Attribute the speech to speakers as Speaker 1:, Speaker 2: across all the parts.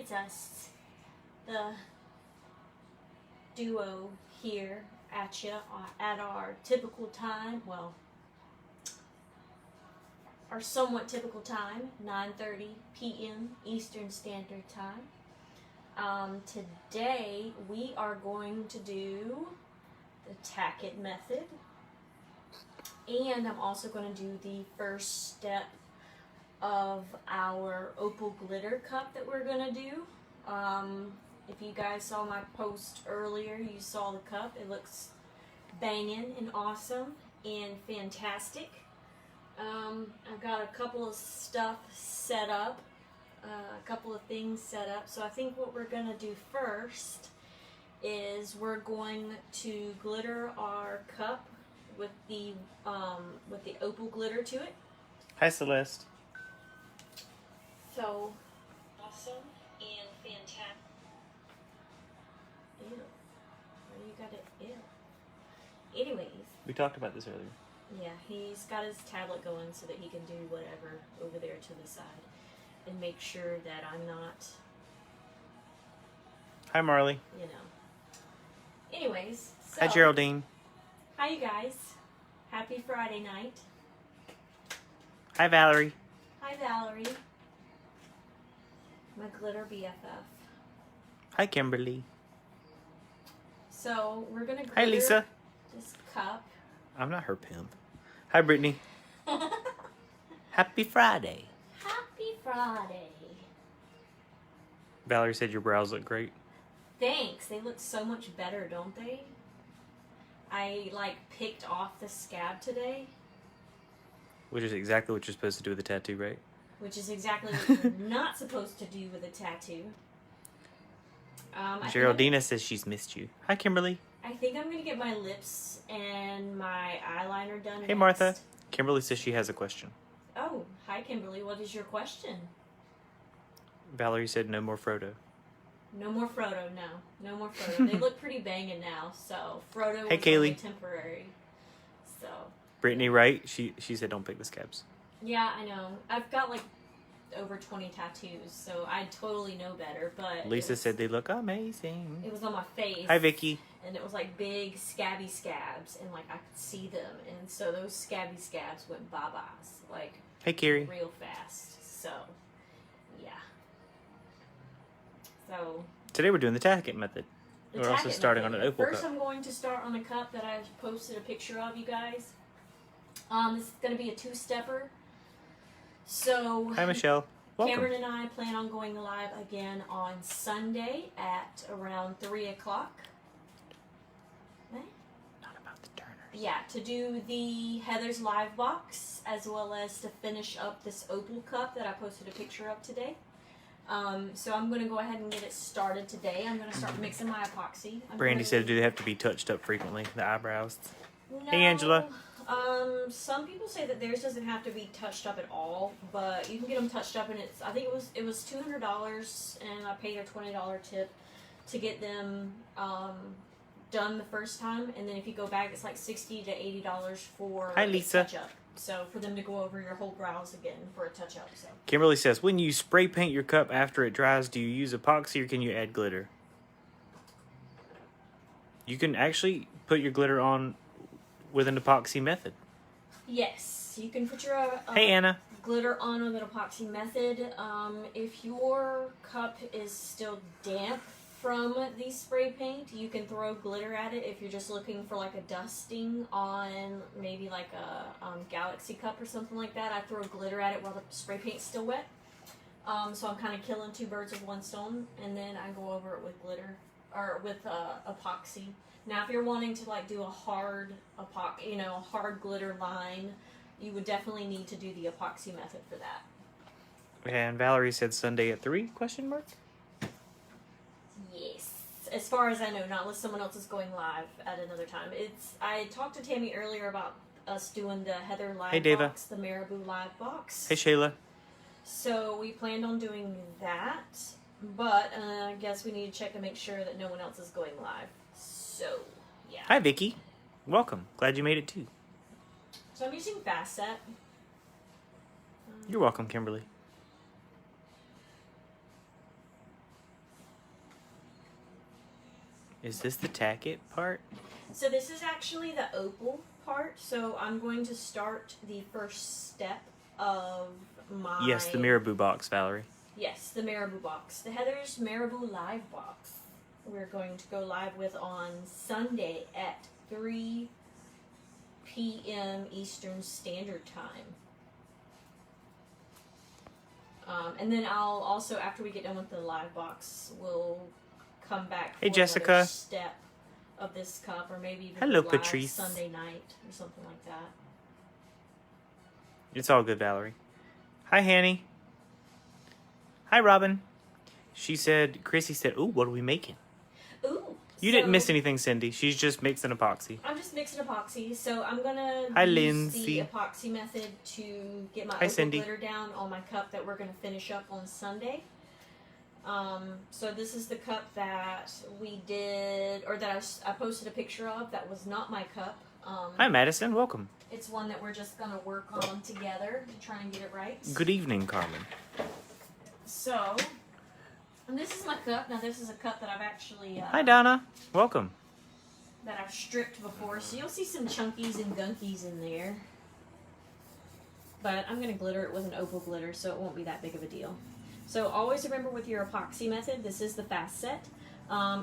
Speaker 1: it's us, the duo here at you at our typical time. Well, our somewhat typical time, 9:30 p.m. Eastern Standard Time. Today we are going to do the Tack-It Method, and I'm also going to do the first step of our opal glitter cup that we're going to do. If you guys saw my post earlier, you saw the cup. It looks banging and awesome and fantastic. I've got a couple of stuff set up, a couple of things set up. So I think what we're going to do first is we're going to glitter our cup with the opal glitter to it.
Speaker 2: Hi, Celeste.
Speaker 1: So awesome and fantastic. Ew. Why you got it? Ew. Anyways.
Speaker 2: We talked about this earlier.
Speaker 1: Yeah, he's got his tablet going so that he can do whatever over there to the side and make sure that I'm not,
Speaker 2: Hi, Marley.
Speaker 1: you know. Anyways, so.
Speaker 2: Hi, Geraldine.
Speaker 1: Hi, you guys. Happy Friday night.
Speaker 2: Hi, Valerie.
Speaker 1: Hi, Valerie. My glitter BFF.
Speaker 2: Hi, Kimberly.
Speaker 1: So, we're going to glitter
Speaker 2: Hi, Lisa.
Speaker 1: this cup.
Speaker 2: I'm not her pimp. Hi, Brittany. Happy Friday.
Speaker 1: Happy Friday.
Speaker 2: Valerie said your brows look great.
Speaker 1: Thanks. They look so much better, don't they? I, picked off the scab today.
Speaker 2: Which is exactly what you're supposed to do with a tattoo, right?
Speaker 1: Which is exactly what you're not supposed to do with a tattoo.
Speaker 2: Geraldina says she's missed you. Hi, Kimberly.
Speaker 1: I think I'm going to get my lips and my eyeliner done
Speaker 2: Hey,
Speaker 1: next.
Speaker 2: Martha. Kimberly says she has a question.
Speaker 1: Oh, hi, Kimberly. What is your question?
Speaker 2: Valerie said no more Frodo.
Speaker 1: No more Frodo, no. No more Frodo. They look pretty banging now, so Frodo
Speaker 2: Hey,
Speaker 1: was
Speaker 2: Kaylee.
Speaker 1: only temporary. So.
Speaker 2: Brittany, right? She said don't pick the scabs.
Speaker 1: Yeah, I know. I've got, over 20 tattoos, so I totally know better, but...
Speaker 2: Lisa said they look amazing.
Speaker 1: It was on my face.
Speaker 2: Hi, Vicky.
Speaker 1: And it was big scabby scabs, and I could see them, and so those scabby scabs went bye-byes,
Speaker 2: Hey, Carrie.
Speaker 1: real fast. So, yeah. So
Speaker 2: Today we're doing the Tack-It Method.
Speaker 1: the
Speaker 2: We're also
Speaker 1: Tack-It
Speaker 2: starting
Speaker 1: Method.
Speaker 2: on an opal
Speaker 1: First,
Speaker 2: cup.
Speaker 1: I'm going to start on a cup that I posted a picture of, you guys. This is going to be a two-stepper. So
Speaker 2: Hi, Michelle. Welcome.
Speaker 1: Cameron and I plan on going live again on Sunday at around 3 o'clock.
Speaker 2: Not about the Turners.
Speaker 1: Yeah, to do the Heather's Live box, as well as to finish up this opal cup that I posted a picture of today. So I'm going to go ahead and get it started today. I'm going to start mixing my epoxy.
Speaker 2: Brandy said, do they have to be touched up frequently? The eyebrows.
Speaker 1: No,
Speaker 2: Hey, Angela.
Speaker 1: Some people say that theirs doesn't have to be touched up at all, but you can get them touched up, and I think it was $200, and I paid a $20 tip to get them done the first time, and then if you go back, it's $60 to $80 for
Speaker 2: Hi,
Speaker 1: a
Speaker 2: Lisa.
Speaker 1: touch-up. So for them to go over your whole brows again for a touch-up. So
Speaker 2: Kimberly says, when you spray paint your cup after it dries, do you use epoxy or can you add glitter? You can actually put your glitter on with an epoxy method.
Speaker 1: yes, you can put your
Speaker 2: Hey, Anna.
Speaker 1: glitter on with an epoxy method. If your cup is still damp from the spray paint, you can throw glitter at it. If you're just looking for a dusting on maybe a Galaxy cup or something like that, I throw glitter at it while the spray paint's still wet. So I'm kind of killing two birds with one stone, and then I go over it with glitter or with epoxy. Now, if you're wanting to do a hard hard glitter line, you would definitely need to do the epoxy method for that.
Speaker 2: And Valerie said Sunday at 3, question mark?
Speaker 1: Yes. As far as I know, not unless someone else is going live at another time. I talked to Tammy earlier about us doing the Heather Live
Speaker 2: Hey, Deva.
Speaker 1: box, the Marabou Live box.
Speaker 2: Hey, Shayla.
Speaker 1: So we planned on doing that, but I guess we need to check to make sure that no one else is going live. So, yeah.
Speaker 2: Hi, Vicky. Welcome. Glad you made it too.
Speaker 1: So I'm using Fast Set.
Speaker 2: You're welcome, Kimberly. Is this the Tack-It part?
Speaker 1: So this is actually the opal part. So I'm going to start the first step of my...
Speaker 2: Yes, the Marabou box, Valerie.
Speaker 1: Yes, the Marabou box. The Heather's Marabou live box. We're going to go live with on Sunday at 3 p.m. Eastern Standard Time. And then I'll also, after we get done with the live box, we'll come back for
Speaker 2: Hey, Jessica.
Speaker 1: another step of this cup, or maybe even
Speaker 2: Hello,
Speaker 1: live
Speaker 2: Patrice.
Speaker 1: Sunday night or something like that.
Speaker 2: It's all good, Valerie. Hi, Hanny. Hi, Robin. Chrissy said, ooh, what are we making?
Speaker 1: Ooh.
Speaker 2: You didn't miss anything, Cindy. She's just mixing epoxy.
Speaker 1: I'm just mixing epoxy, so I'm gonna
Speaker 2: Hi,
Speaker 1: use
Speaker 2: Lindsay.
Speaker 1: the epoxy method to get my
Speaker 2: Hi,
Speaker 1: opal
Speaker 2: Cindy.
Speaker 1: glitter down on my cup that we're gonna finish up on Sunday. So this is the cup that we did, or that I posted a picture of. That was not my cup.
Speaker 2: Hi, Madison. Welcome.
Speaker 1: It's one that we're just gonna work on together to try and get it right.
Speaker 2: Good evening, Carmen.
Speaker 1: So, and this is my cup. Now this is a cup that I've actually
Speaker 2: Hi, Donna. Welcome.
Speaker 1: that I've stripped before, so you'll see some chunkies and gunkies in there. But I'm going to glitter it with an opal glitter, so it won't be that big of a deal. So always remember with your epoxy method, this is the fast set.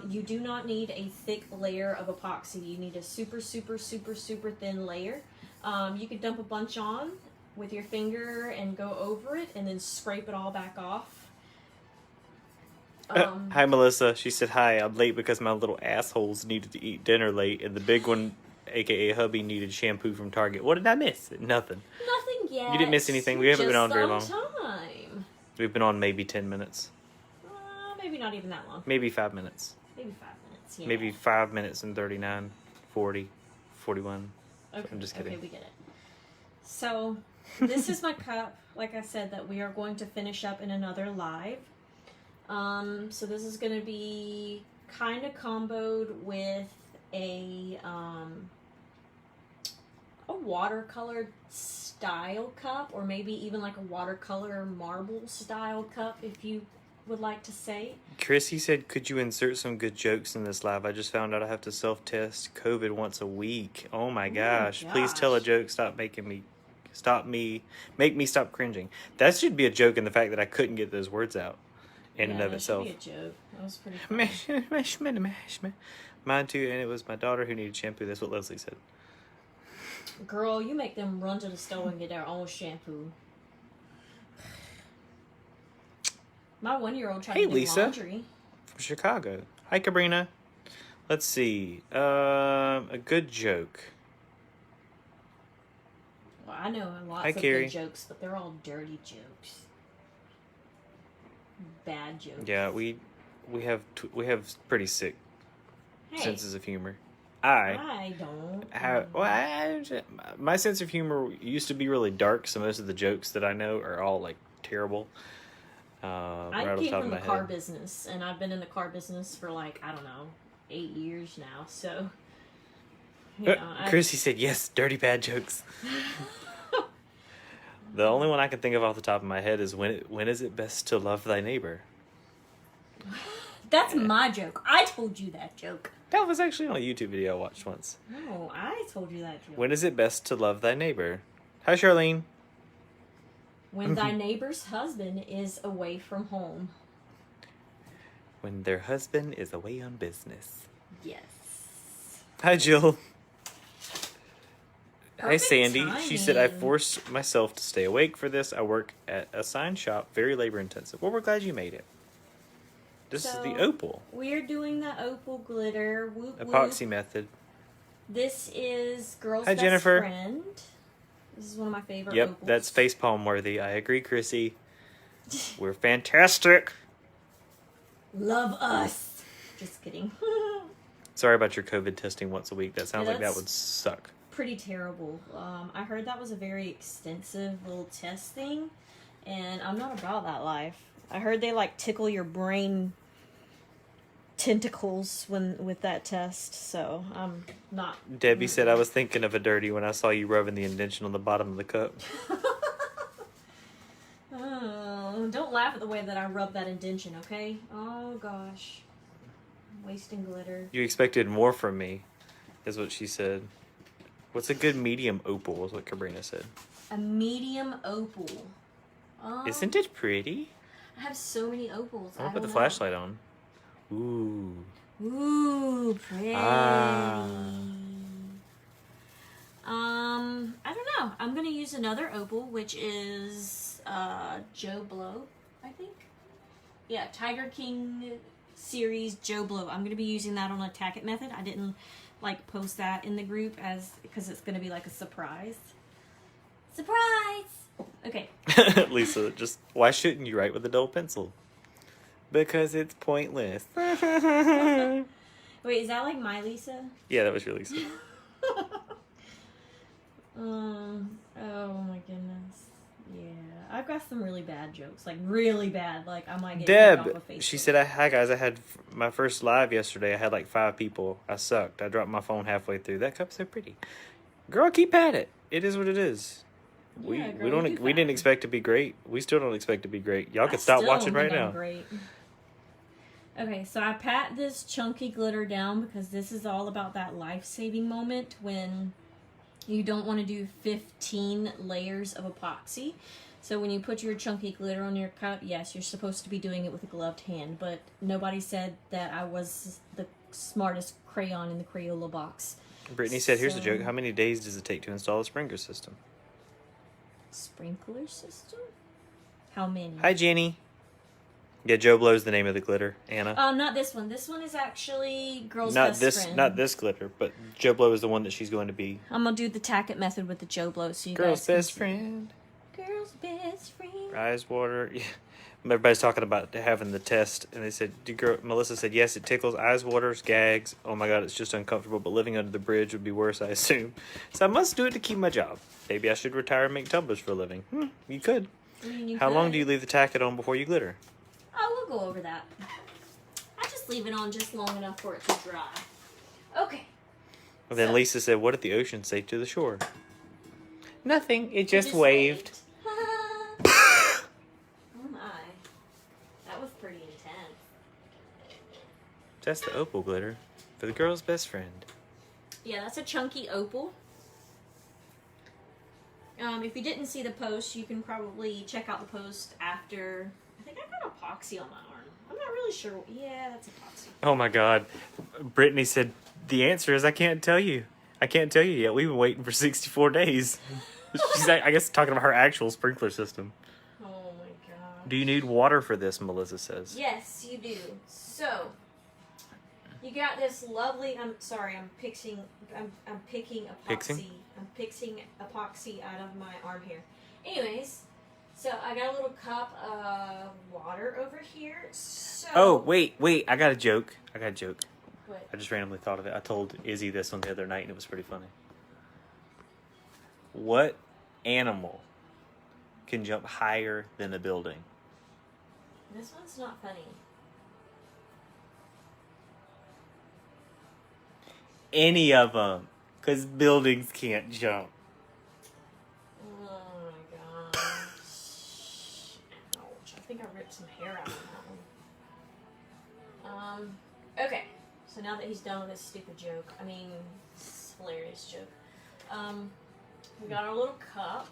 Speaker 1: You do not need a thick layer of epoxy. You need a super, super, super, super thin layer. You could dump a bunch on with your finger and go over it and then scrape it all back off.
Speaker 2: Hi, Melissa. She said, hi, I'm late because my little assholes needed to eat dinner late, and the big one, a.k.a. hubby, needed shampoo from Target. What did I miss? Nothing.
Speaker 1: Nothing yet.
Speaker 2: You didn't miss anything. We haven't been on very long.
Speaker 1: Time.
Speaker 2: We've been on maybe 10 minutes.
Speaker 1: Maybe not even that long.
Speaker 2: Maybe 5 minutes.
Speaker 1: Maybe 5 minutes, yeah.
Speaker 2: Maybe 5 minutes and 39, 40, 41.
Speaker 1: Okay.
Speaker 2: I'm just kidding.
Speaker 1: Okay, we get it. So, this is my cup, like I said, that we are going to finish up in another live. So this is going to be kind of comboed with a watercolor style cup, or maybe even like a watercolor marble style cup, if you would like to say.
Speaker 2: Chrissy said, could you insert some good jokes in this live? I just found out I have to self-test COVID once a week. Oh my gosh. Please tell a joke. Make me stop cringing. That should be a joke in the fact that I couldn't get those words out in and of itself.
Speaker 1: That should be a joke. That was pretty funny.
Speaker 2: Mine too, and it was my daughter who needed shampoo. That's what Leslie said.
Speaker 1: Girl, you make them run to the store and get their own shampoo. My 1-year-old tried to do
Speaker 2: Lisa.
Speaker 1: laundry.
Speaker 2: From Chicago. Hi, Cabrina. Let's see. A good joke.
Speaker 1: Well, I know lots
Speaker 2: Hi,
Speaker 1: of
Speaker 2: Carrie.
Speaker 1: good jokes, but they're all dirty jokes. Bad jokes.
Speaker 2: Yeah, we have pretty sick
Speaker 1: Hey,
Speaker 2: senses of humor.
Speaker 1: I don't.
Speaker 2: My sense of humor used to be really dark, so most of the jokes that I know are all like terrible.
Speaker 1: I came from the car business, and I've been in the car business for like, I don't know, 8 years now. So,
Speaker 2: Chrissy said yes, dirty bad jokes. The only one I can think of off the top of my head is when is it best to love thy neighbor?
Speaker 1: That's my joke. I told you that joke.
Speaker 2: That was actually on a YouTube video I watched once.
Speaker 1: No, I told you that joke.
Speaker 2: When is it best to love thy neighbor? Hi, Charlene.
Speaker 1: When thy neighbor's husband is away from home.
Speaker 2: When their husband is away on business.
Speaker 1: Yes.
Speaker 2: Hi, Jill. Hi,
Speaker 1: Perfect
Speaker 2: Sandy. She said, I
Speaker 1: timing.
Speaker 2: force myself to stay awake for this. I work at a sign shop, very labor intensive. Well, we're glad you made it. This is the opal.
Speaker 1: We're doing the opal glitter. Whoop,
Speaker 2: Epoxy
Speaker 1: whoop.
Speaker 2: method.
Speaker 1: This is Girl's
Speaker 2: Hi,
Speaker 1: Best
Speaker 2: Jennifer.
Speaker 1: Friend. This is one of my favorite
Speaker 2: Yep,
Speaker 1: opals.
Speaker 2: that's facepalm worthy. I agree, Chrissy. We're fantastic.
Speaker 1: Love us. Just kidding.
Speaker 2: Sorry about your COVID testing once a week. That sounds
Speaker 1: Yeah,
Speaker 2: like that
Speaker 1: that's-
Speaker 2: would suck.
Speaker 1: Pretty terrible. I heard that was a very extensive little test thing, and I'm not about that life. I heard they like tickle your brain tentacles with that test, so I'm not.
Speaker 2: Debbie said, I was thinking of a dirty when I saw you rubbing the indention on the bottom of the cup.
Speaker 1: Oh, don't laugh at the way that I rub that indention, okay? Oh gosh. wasting glitter.
Speaker 2: You expected more from me, is what she said. What's a good medium opal, is what Cabrina said.
Speaker 1: A medium opal.
Speaker 2: Isn't it pretty?
Speaker 1: I have so many opals.
Speaker 2: I'll put the flashlight on. Ooh.
Speaker 1: Ooh, pretty. I don't know. I'm gonna use another opal, which is Joe Blow, I think. Yeah, Tiger King series Joe Blow. I'm gonna be using that on a Tack-It Method. I didn't like post that in the group because it's gonna be like a surprise. Surprise! Okay.
Speaker 2: Lisa, just why shouldn't you write with a dull pencil? Because it's pointless.
Speaker 1: Wait, is that like my Lisa?
Speaker 2: Yeah, that was your Lisa.
Speaker 1: Oh my goodness. Yeah, I've got some really bad jokes, like really bad. Like I might get kicked off of Facebook.
Speaker 2: She said, "Hi guys, I had my first live yesterday. I had like 5 people. I sucked. I dropped my phone halfway through. That cup's so pretty. Girl, keep at it. It is what it is.
Speaker 1: Yeah,
Speaker 2: We didn't expect to be great. We still don't expect to be great. Y'all can stop watching right now.
Speaker 1: Great. Okay, so I pat this chunky glitter down because this is all about that life-saving moment when you don't want to do 15 layers of epoxy. So when you put your chunky glitter on your cup, yes, you're supposed to be doing it with a gloved hand, but nobody said that I was the smartest crayon in the Crayola box.
Speaker 2: Brittany said, here's a joke. How many days does it take to install a sprinkler system?
Speaker 1: Sprinkler system? How many?
Speaker 2: Hi, Jenny. Yeah, Joe Blow's the name of the glitter. Anna.
Speaker 1: Not this one. This one is actually Girl's Best Friend.
Speaker 2: Not this glitter, but Joe Blow is the one that she's going to be.
Speaker 1: I'm going to do the Tack-It Method with the Joe Blow so you
Speaker 2: Girl's
Speaker 1: guys can
Speaker 2: Best
Speaker 1: see.
Speaker 2: Friend.
Speaker 1: Girl's Best Friend.
Speaker 2: Eyes water. Yeah. Everybody's talking about having the test, and they said, Melissa said, yes, it tickles, eyes waters, gags. Oh my God, it's just uncomfortable, but living under the bridge would be worse, I assume. So I must do it to keep my job. Maybe I should retire and make tumblers for a living. You could.
Speaker 1: I mean,
Speaker 2: How long do you leave the tacket on before you glitter?
Speaker 1: Oh, we'll go over that. I just leave it on just long enough for it to dry. Okay.
Speaker 2: And then Lisa said, what did the ocean say to the shore? Nothing. It just waved.
Speaker 1: Oh my. That was pretty intense.
Speaker 2: That's the opal glitter for the girl's best friend.
Speaker 1: Yeah, that's a chunky opal. If you didn't see the post, you can probably check out the post after. I think I got epoxy on my arm. I'm not really sure. Yeah, that's epoxy.
Speaker 2: Oh my God. Brittany said, the answer is I can't tell you. I can't tell you yet. We've been waiting for 64 days. She's, I guess, talking about her actual sprinkler system.
Speaker 1: Oh my God.
Speaker 2: Do you need water for this, Melissa says?
Speaker 1: Yes, you do. So, you got this lovely, I'm picking epoxy.
Speaker 2: Pixing?
Speaker 1: I'm picking epoxy out of my arm here. Anyways, so I got a little cup of water over here. So.
Speaker 2: Oh, wait. I got a joke.
Speaker 1: What?
Speaker 2: I just randomly thought of it. I told Izzy this one the other night, and it was pretty funny. What animal can jump higher than a building?
Speaker 1: This one's not funny.
Speaker 2: Any of them, because buildings can't jump.
Speaker 1: Oh my gosh. Ouch. I think I ripped some hair out of that one. Okay. So now that he's done with his stupid joke, it's a hilarious joke. We got our little cup.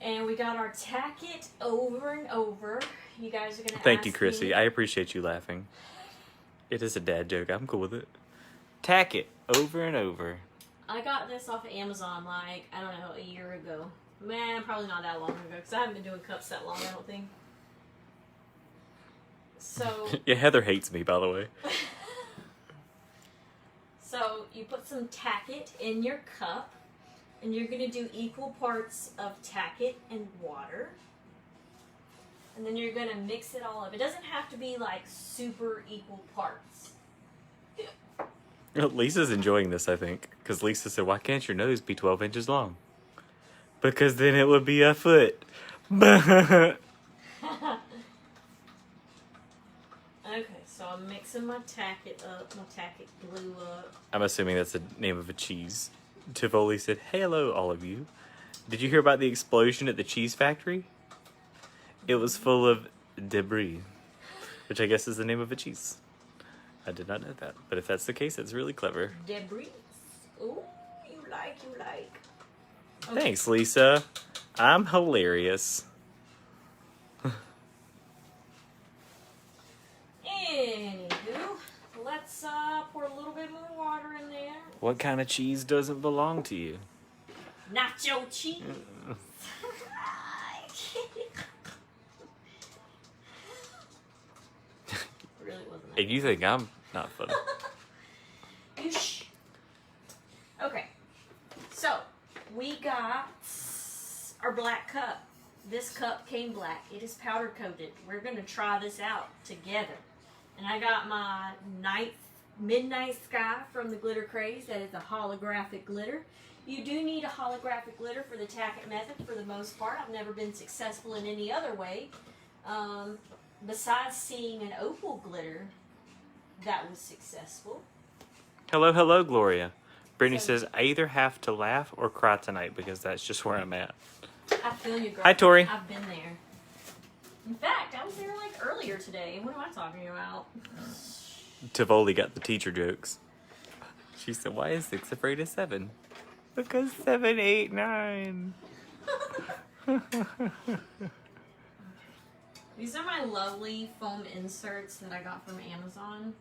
Speaker 1: And we got our Tack-It over and over. You guys are going to
Speaker 2: Thank you, Chrissy. I appreciate you laughing. It is a dad joke. I'm cool with it. Tack-It over and over.
Speaker 1: I got this off of Amazon like, I don't know, a year ago. Man, probably not that long ago because I haven't been doing cups that long, I don't think. So...
Speaker 2: Yeah, Heather hates me, by the way.
Speaker 1: So, you put some Tack-It in your cup. And you're going to do equal parts of Tack-It and water. And then you're going to mix it all up. It doesn't have to be like super equal parts.
Speaker 2: Lisa's enjoying this, I think. Because Lisa said, why can't your nose be 12 inches long? Because then it would be a foot.
Speaker 1: Okay, so I'm mixing my Tack-It up. My Tack-It glue up.
Speaker 2: I'm assuming that's the name of a cheese. Tivoli said, hello, all of you. Did you hear about the explosion at the cheese factory? It was full of debris, which I guess is the name of a cheese. I did not know that. But if that's the case, it's really clever.
Speaker 1: Debris. Ooh, you like. Okay.
Speaker 2: Thanks, Lisa. I'm hilarious.
Speaker 1: Anywho, let's pour a little bit more water in there.
Speaker 2: What kind of cheese doesn't belong to you?
Speaker 1: Nacho cheese. Really wasn't that.
Speaker 2: And you think I'm not funny?
Speaker 1: Okay, so we got our black cup. This cup came black. It is powder coated. We're gonna try this out together. And I got my Midnight Sky from the Glitter Craze. That is a holographic glitter. You do need a holographic glitter for the Tack-It Method for the most part. I've never been successful in any other way. Besides seeing an opal glitter that was successful.
Speaker 2: Hello, hello, Gloria. Brittany says, I either have to laugh or cry tonight because that's just where I'm at.
Speaker 1: I feel you, girl.
Speaker 2: Hi, Tori.
Speaker 1: I've been there. In fact, I was there like earlier today. What am I talking about?
Speaker 2: Tivoli got the teacher jokes. She said, why is 6 afraid of 7? Because 7, 8, 9.
Speaker 1: These are my lovely foam inserts that I got from Amazon.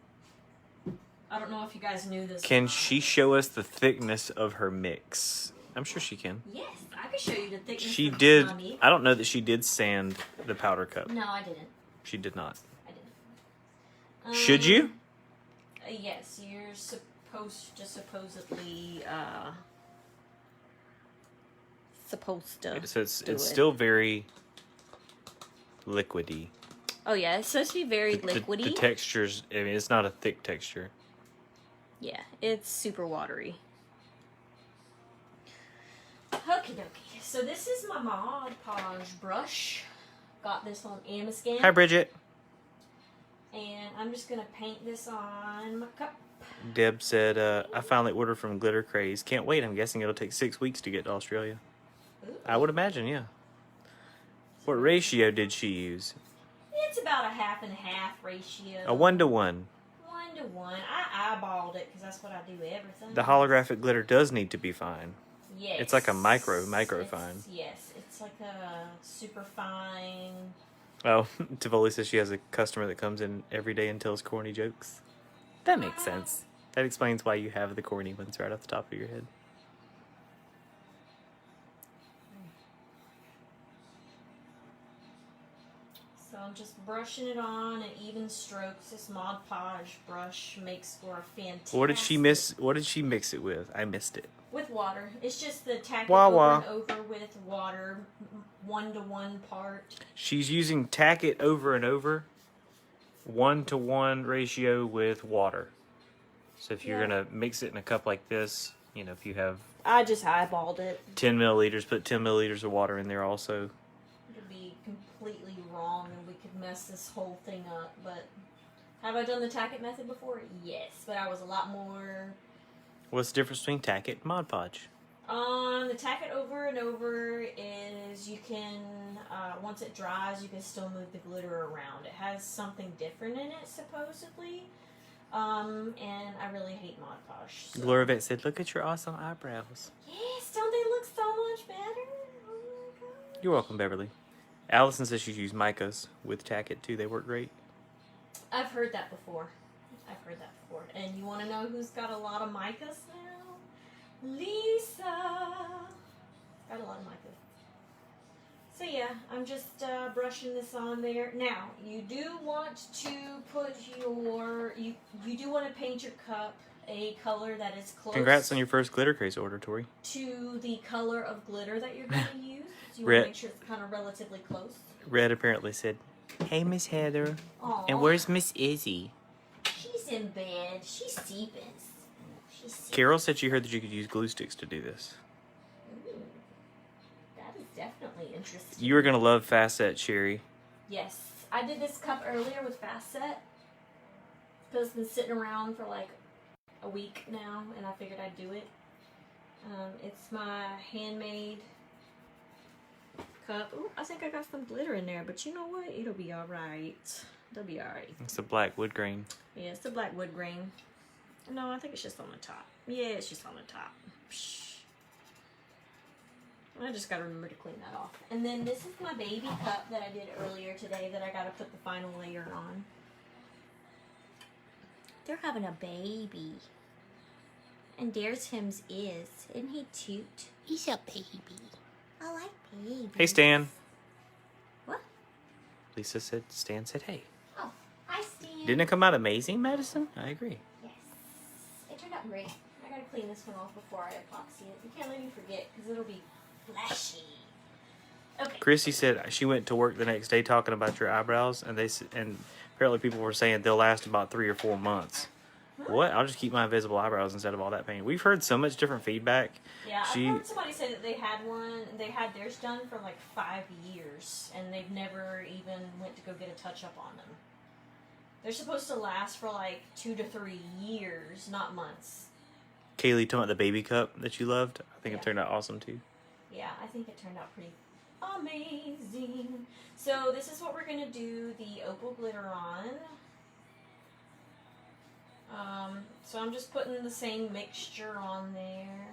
Speaker 1: I don't know if you guys knew this.
Speaker 2: Can she show us the thickness of her mix? I'm sure she can.
Speaker 1: Yes, I can show you the thickness.
Speaker 2: She
Speaker 1: of
Speaker 2: did.
Speaker 1: my meat.
Speaker 2: I don't know that she did sand the powder cup.
Speaker 1: No, I didn't.
Speaker 2: She did not.
Speaker 1: I didn't.
Speaker 2: Should you?
Speaker 1: Yes, you're supposed to supposedly supposed to.
Speaker 2: So it's
Speaker 1: do it.
Speaker 2: still very liquidy.
Speaker 1: Oh yeah, it's supposed to be very liquidy.
Speaker 2: The texture's. I mean, it's not a thick texture.
Speaker 1: Yeah, it's super watery. Okie dokie. So this is my Mod Podge brush. Got this on Amazon.
Speaker 2: Hi, Bridget.
Speaker 1: And I'm just gonna paint this on my cup.
Speaker 2: Deb said, I finally ordered from Glitter Craze. Can't wait. I'm guessing it'll take 6 weeks to get to Australia.
Speaker 1: Ooh.
Speaker 2: I would imagine, yeah. What ratio did she use?
Speaker 1: It's about a 50/50 ratio.
Speaker 2: A 1-to-1.
Speaker 1: 1 to 1. I eyeballed it because that's what I do everything.
Speaker 2: The holographic glitter does need to be fine.
Speaker 1: Yes.
Speaker 2: It's like a micro
Speaker 1: It's-
Speaker 2: fine.
Speaker 1: Yes, it's like a super fine.
Speaker 2: Oh, Tivoli says she has a customer that comes in every day and tells corny jokes. That makes sense. That explains why you have the corny ones right off the top of your head.
Speaker 1: So I'm just brushing it on in even strokes. This Mod Podge brush makes for a fantastic.
Speaker 2: What did she miss? What did she mix it with? I missed it.
Speaker 1: With water. It's just the tack it
Speaker 2: Wah-wah.
Speaker 1: over and over with water, 1-to-1 part.
Speaker 2: She's using Tack-It over and over, 1-to-1 ratio with water. So if you're gonna mix it in a cup like this, you know, if you have
Speaker 1: I just eyeballed it.
Speaker 2: 10 milliliters, put 10 milliliters of water in there also.
Speaker 1: It could be completely wrong and we could mess this whole thing up, but have I done the Tack-It method before? Yes, but I was a lot more.
Speaker 2: What's the difference between Tack-It and Mod Podge?
Speaker 1: The Tack-It over and over is you can, once it dries, you can still move the glitter around. It has something different in it, supposedly. And I really hate Mod Podge. So.
Speaker 2: Gloria said, look at your awesome eyebrows.
Speaker 1: Yes, don't they look so much better? Oh my god.
Speaker 2: You're welcome, Beverly. Allison says she used micas with Tack-It too. They work great.
Speaker 1: I've heard that before. And you want to know who's got a lot of micas now? Lisa. Got a lot of micas. So yeah, I'm just brushing this on there. Now, you do want to put your, you do want to paint your cup a color that is close.
Speaker 2: Congrats on your first Glitter Craze order, Tori.
Speaker 1: To the color of glitter that you're going to use. You want
Speaker 2: Red.
Speaker 1: to make sure it's kind of relatively close.
Speaker 2: Red apparently said, hey, Miss Heather.
Speaker 1: Aw.
Speaker 2: And where's Miss Izzy?
Speaker 1: She's in bed. She's sleeping.
Speaker 2: Carol said she heard that you could use glue sticks to do this.
Speaker 1: Ooh, that is definitely interesting.
Speaker 2: You are going to love Facet, Sherry.
Speaker 1: Yes. I did this cup earlier with Facet. Because it's been sitting around for like a week now, and I figured I'd do it. It's my handmade cup. Ooh, I think I got some glitter in there, but you know what? It'll be alright. They'll be alright.
Speaker 2: It's the black wood grain.
Speaker 1: Yeah, it's the black wood grain. No, I think it's just on the top. Yeah, it's just on the top. Psh. I just gotta remember to clean that off. And then this is my baby cup that I did earlier today that I gotta put the final layer on. They're having a baby. And there's him's is. Isn't he cute? He's a baby. I like babies.
Speaker 2: Hey, Stan.
Speaker 1: What?
Speaker 2: Lisa said, Stan said, hey.
Speaker 1: Oh, hi, Stan.
Speaker 2: Didn't it come out amazing, Madison? I agree.
Speaker 1: Yes. It turned out great. I gotta clean this one off before I epoxy it. You can't let me forget because it'll be flashy. Okay.
Speaker 2: Chrissy said she went to work the next day talking about your eyebrows, and apparently people were saying they'll last about 3 or 4 months. What? I'll just keep my invisible eyebrows instead of all that pain. We've heard so much different feedback.
Speaker 1: Yeah, I've heard somebody say that they had theirs done for like 5 years, and they've never even went to go get a touch up on them. They're supposed to last for like 2 to 3 years, not months.
Speaker 2: Kaylee, talking about the baby cup that you loved. I think it turned out awesome too.
Speaker 1: Yeah, I think it turned out pretty amazing. So this is what we're gonna do the opal glitter on. So I'm just putting the same mixture on there.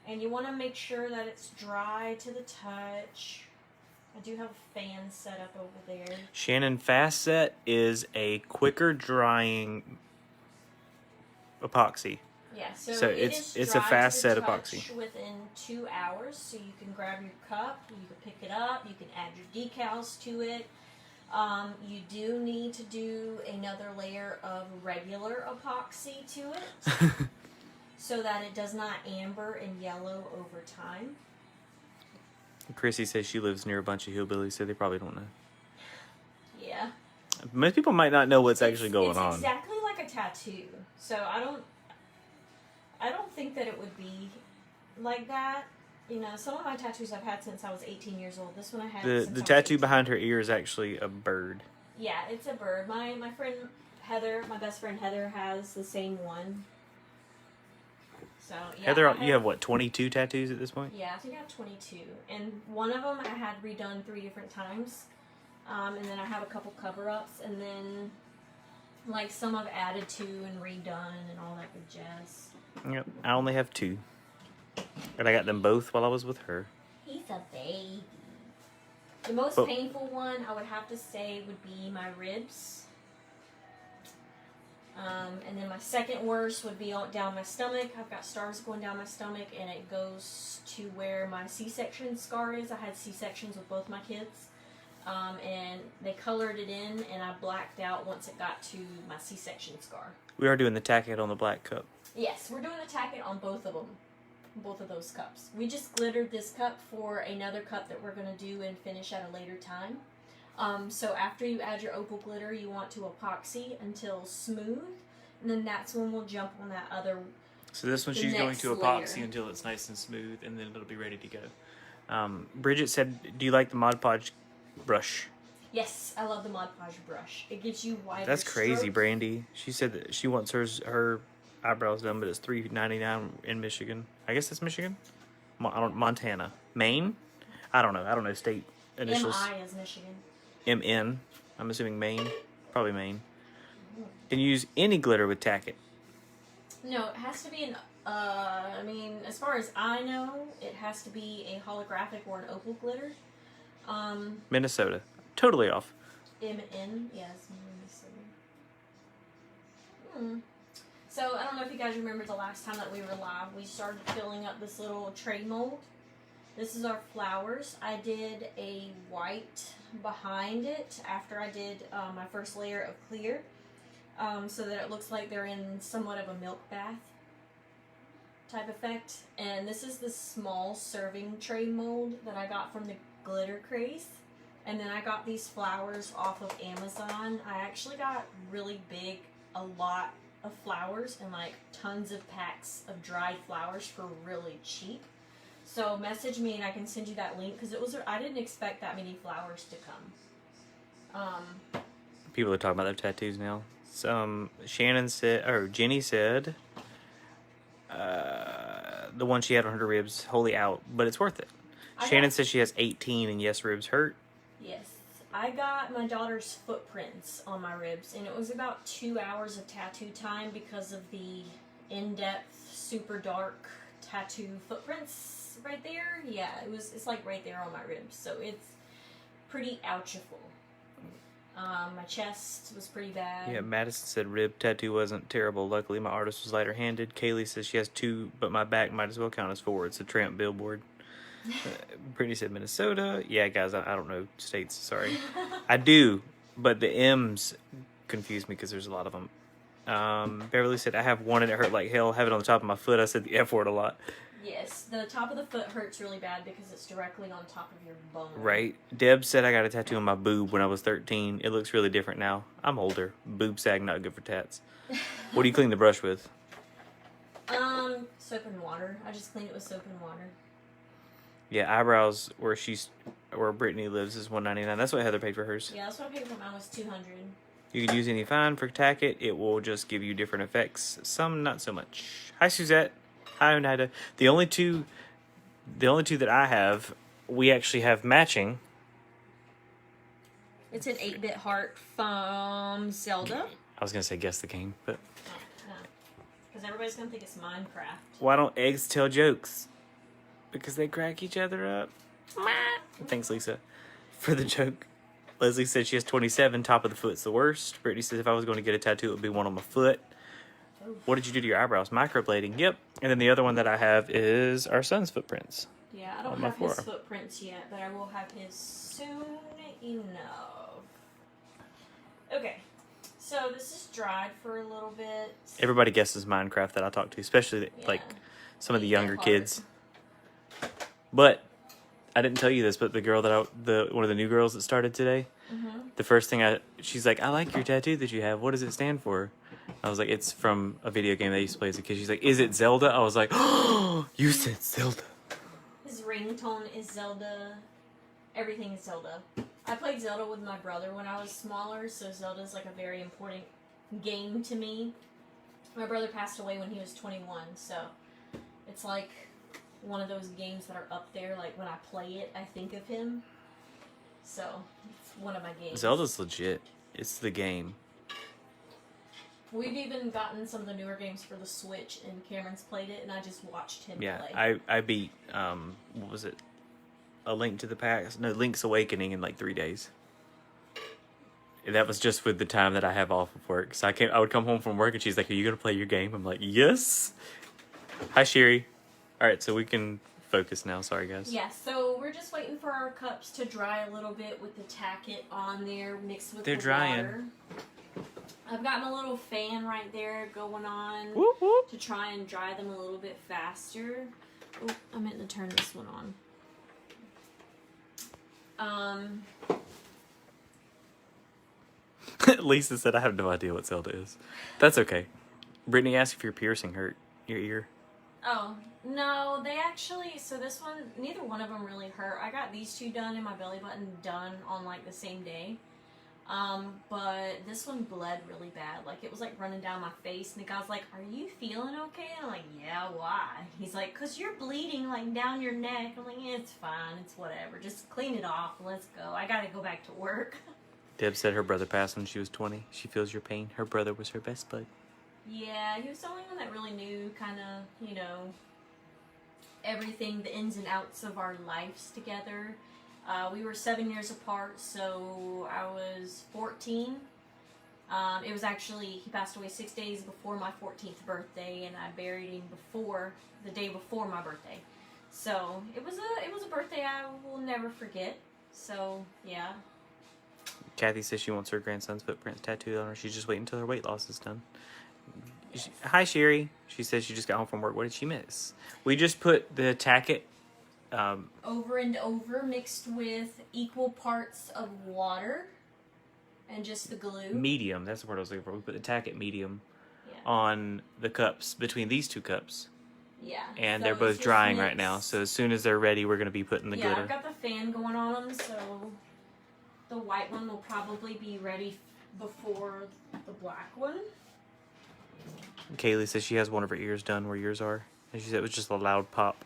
Speaker 1: And you want to make sure that it's dry to the touch. I do have a fan set up over there.
Speaker 2: Shannon, Fast Set is a quicker drying epoxy.
Speaker 1: Yeah, so
Speaker 2: it's a fast set epoxy.
Speaker 1: Within 2 hours, so you can grab your cup, you can pick it up, you can add your decals to it. You do need to do another layer of regular epoxy to it so that it does not amber and yellow over time.
Speaker 2: Chrissy says she lives near a bunch of hillbillies, so they probably don't know.
Speaker 1: Yeah.
Speaker 2: Most people might not know what's actually going on.
Speaker 1: It's exactly like a tattoo. So I don't think that it would be like that. You know, some of my tattoos I've had since I was 18 years old. This one I had since
Speaker 2: the
Speaker 1: I was
Speaker 2: tattoo
Speaker 1: 18.
Speaker 2: behind her ear is actually a bird.
Speaker 1: Yeah, it's a bird. My friend Heather, my best friend Heather, has the same one. So yeah.
Speaker 2: Heather, you have what, 22 tattoos at this point?
Speaker 1: Yeah, I think I have 22, and one of them I had redone 3 different times, and then I have a couple cover-ups, and then like some I've added to and redone and all that good jazz.
Speaker 2: Yep, I only have 2. And I got them both while I was with her.
Speaker 1: He's a baby. The most painful one I would have to say would be my ribs. And then my second worst would be down my stomach. I've got stars going down my stomach, and it goes to where my C-section scar is. I had C-sections with both my kids. And they colored it in, and I blacked out once it got to my C-section scar.
Speaker 2: We are doing the Tack-It on the black cup.
Speaker 1: Yes, we're doing the Tack-It on both of them. Both of those cups. We just glittered this cup for another cup that we're going to do and finish at a later time. So after you add your opal glitter, you want to epoxy until smooth, and then that's when we'll jump on that other.
Speaker 2: So this one she's going to epoxy until it's nice and smooth, and then it'll be ready to go. Bridget said, do you like the Mod Podge brush?
Speaker 1: Yes, I love the Mod Podge brush. It gives you wider
Speaker 2: That's crazy,
Speaker 1: strokes.
Speaker 2: Brandy. She said that she wants her eyebrows done, but it's $3.99 in Michigan. I guess that's Michigan? Montana. Maine? I don't know state initials.
Speaker 1: MI is Michigan.
Speaker 2: MN. I'm assuming Maine. Probably Maine. Can you use any glitter with Tack-It?
Speaker 1: No, it has to be as far as I know, it has to be a holographic or an opal glitter.
Speaker 2: Minnesota. Totally off.
Speaker 1: MN, yes, Minnesota. So, I don't know if you guys remember the last time that we were live, we started filling up this little tray mold. This is our flowers. I did a white behind it after I did my first layer of clear, so that it looks like they're in somewhat of a milk bath type effect. And this is the small serving tray mold that I got from the Glitter Craze. And then I got these flowers off of Amazon. I actually got really big, a lot of flowers and like tons of packs of dried flowers for really cheap. So message me and I can send you that link because I didn't expect that many flowers to come.
Speaker 2: People are talking about their tattoos now. Jenny said the one she had on her ribs, wholly out, but it's worth it. Shannon says she has 18 and yes, ribs hurt.
Speaker 1: Yes. I got my daughter's footprints on my ribs, and it was about 2 hours of tattoo time because of the in-depth, super dark tattoo footprints right there. Yeah, it's like right there on my ribs, so it's pretty ouchiful. My chest was pretty bad.
Speaker 2: Yeah, Madison said rib tattoo wasn't terrible. Luckily, my artist was lighter-handed. Kaylee says she has 2, but my back might as well count as 4. It's a tramp billboard. Brittany said Minnesota. Yeah, guys, I don't know states. Sorry. I do, but the M's confuse me because there's a lot of them. Beverly said, I have one and it hurt like hell. Have it on the top of my foot. I said the F word a lot.
Speaker 1: Yes, the top of the foot hurts really bad because it's directly on top of your bone.
Speaker 2: Right. Deb said I got a tattoo on my boob when I was 13. It looks really different now. I'm older. Boob sag, not good for tats. What do you clean the brush with?
Speaker 1: Soap and water. I just clean it with soap and water.
Speaker 2: Yeah, eyebrows where Brittany lives is $199. That's what Heather paid for hers.
Speaker 1: Yeah, that's what I paid for mine was $200.
Speaker 2: You can use any fine for Tack-It. It will just give you different effects. Some not so much. Hi Suzette. Hi Oneida. The only two that I have, we actually have matching.
Speaker 1: It's an 8-bit heart from Zelda.
Speaker 2: I was gonna say guess the game, but
Speaker 1: No. Because everybody's gonna think it's Minecraft.
Speaker 2: why don't eggs tell jokes? Because they crack each other up. Thanks, Lisa, for the joke. Leslie said she has 27. Top of the foot's the worst. Brittany says if I was going to get a tattoo, it would be one on my foot.
Speaker 1: Oof.
Speaker 2: What did you do to your eyebrows? Microblading. Yep. And then the other one that I have is our son's footprints.
Speaker 1: Yeah, I don't have his footprints yet, but I will have his soon enough. Okay, so this is dried for a little bit.
Speaker 2: Everybody guesses Minecraft that I talk to, especially like some of the younger kids. But I didn't tell you this, but the girl one of the new girls that started today, the first thing she's like, I like your tattoo that you have. What does it stand for? I was like, it's from a video game that I used to play as a kid. She's like, is it Zelda? I was like, oh, you said Zelda.
Speaker 1: His ringtone is Zelda. Everything is Zelda. I played Zelda with my brother when I was smaller, so Zelda's like a very important game to me. My brother passed away when he was 21, so it's like one of those games that are up there. Like when I play it, I think of him. So it's one of my games.
Speaker 2: Zelda's legit. It's the game.
Speaker 1: We've even gotten some of the newer games for the Switch, and Cameron's played it, and I just watched him play.
Speaker 2: Yeah, I beat, what was it? A Link to the Past? No, Link's Awakening in like 3 days. That was just with the time that I have off of work. So I would come home from work, and she's like, are you going to play your game? I'm like, yes. Hi, Sherry. All right, so we can focus now. Sorry, guys.
Speaker 1: Yeah, so we're just waiting for our cups to dry a little bit with the Tack-It on there mixed with the
Speaker 2: drying.
Speaker 1: water. I've got my little fan right there going on
Speaker 2: Whoop, whoop.
Speaker 1: to try and dry them a little bit faster. Oh, I meant to turn this one on.
Speaker 2: Lisa said, I have no idea what Zelda is. That's okay. Brittany asked if your piercing hurt your ear.
Speaker 1: Oh, no, they actually, so this one, neither one of them really hurt. I got these two done and my belly button done on like the same day. But this one bled really bad. Like it was like running down my face, and the guy's like, are you feeling okay? And I'm like, yeah, why? He's like, cause you're bleeding like down your neck. I'm like, yeah, it's fine, it's whatever. Just clean it off, let's go. I gotta go back to work.
Speaker 2: Deb said her brother passed when she was 20. She feels your pain. Her brother was her best bud.
Speaker 1: Yeah, he was the only one that really knew kind of, you know, everything, the ins and outs of our lives together. We were 7 years apart, so I was 14. It was actually, he passed away 6 days before my 14th birthday, and I buried him the day before my birthday. So it was a birthday I will never forget. So yeah.
Speaker 2: Kathy says she wants her grandson's footprints tattooed on her. She's just waiting until her weight loss is done. Hi, Sherry. She says she just got home from work. What did she miss? We just put the Tack-It
Speaker 1: over and over, mixed with equal parts of water and just the glue.
Speaker 2: Medium. That's the word I was looking for. We put the Tack-It medium
Speaker 1: Yeah.
Speaker 2: on the cups, between these two cups.
Speaker 1: Yeah.
Speaker 2: And
Speaker 1: so
Speaker 2: they're both
Speaker 1: it's just
Speaker 2: drying right
Speaker 1: mixed.
Speaker 2: now. So as soon as they're ready, we're going to be putting the
Speaker 1: Yeah,
Speaker 2: glitter.
Speaker 1: I've got the fan going on them, so the white one will probably be ready before the black one.
Speaker 2: Kaylee says she has one of her ears done where yours are. And she said it was just a loud pop.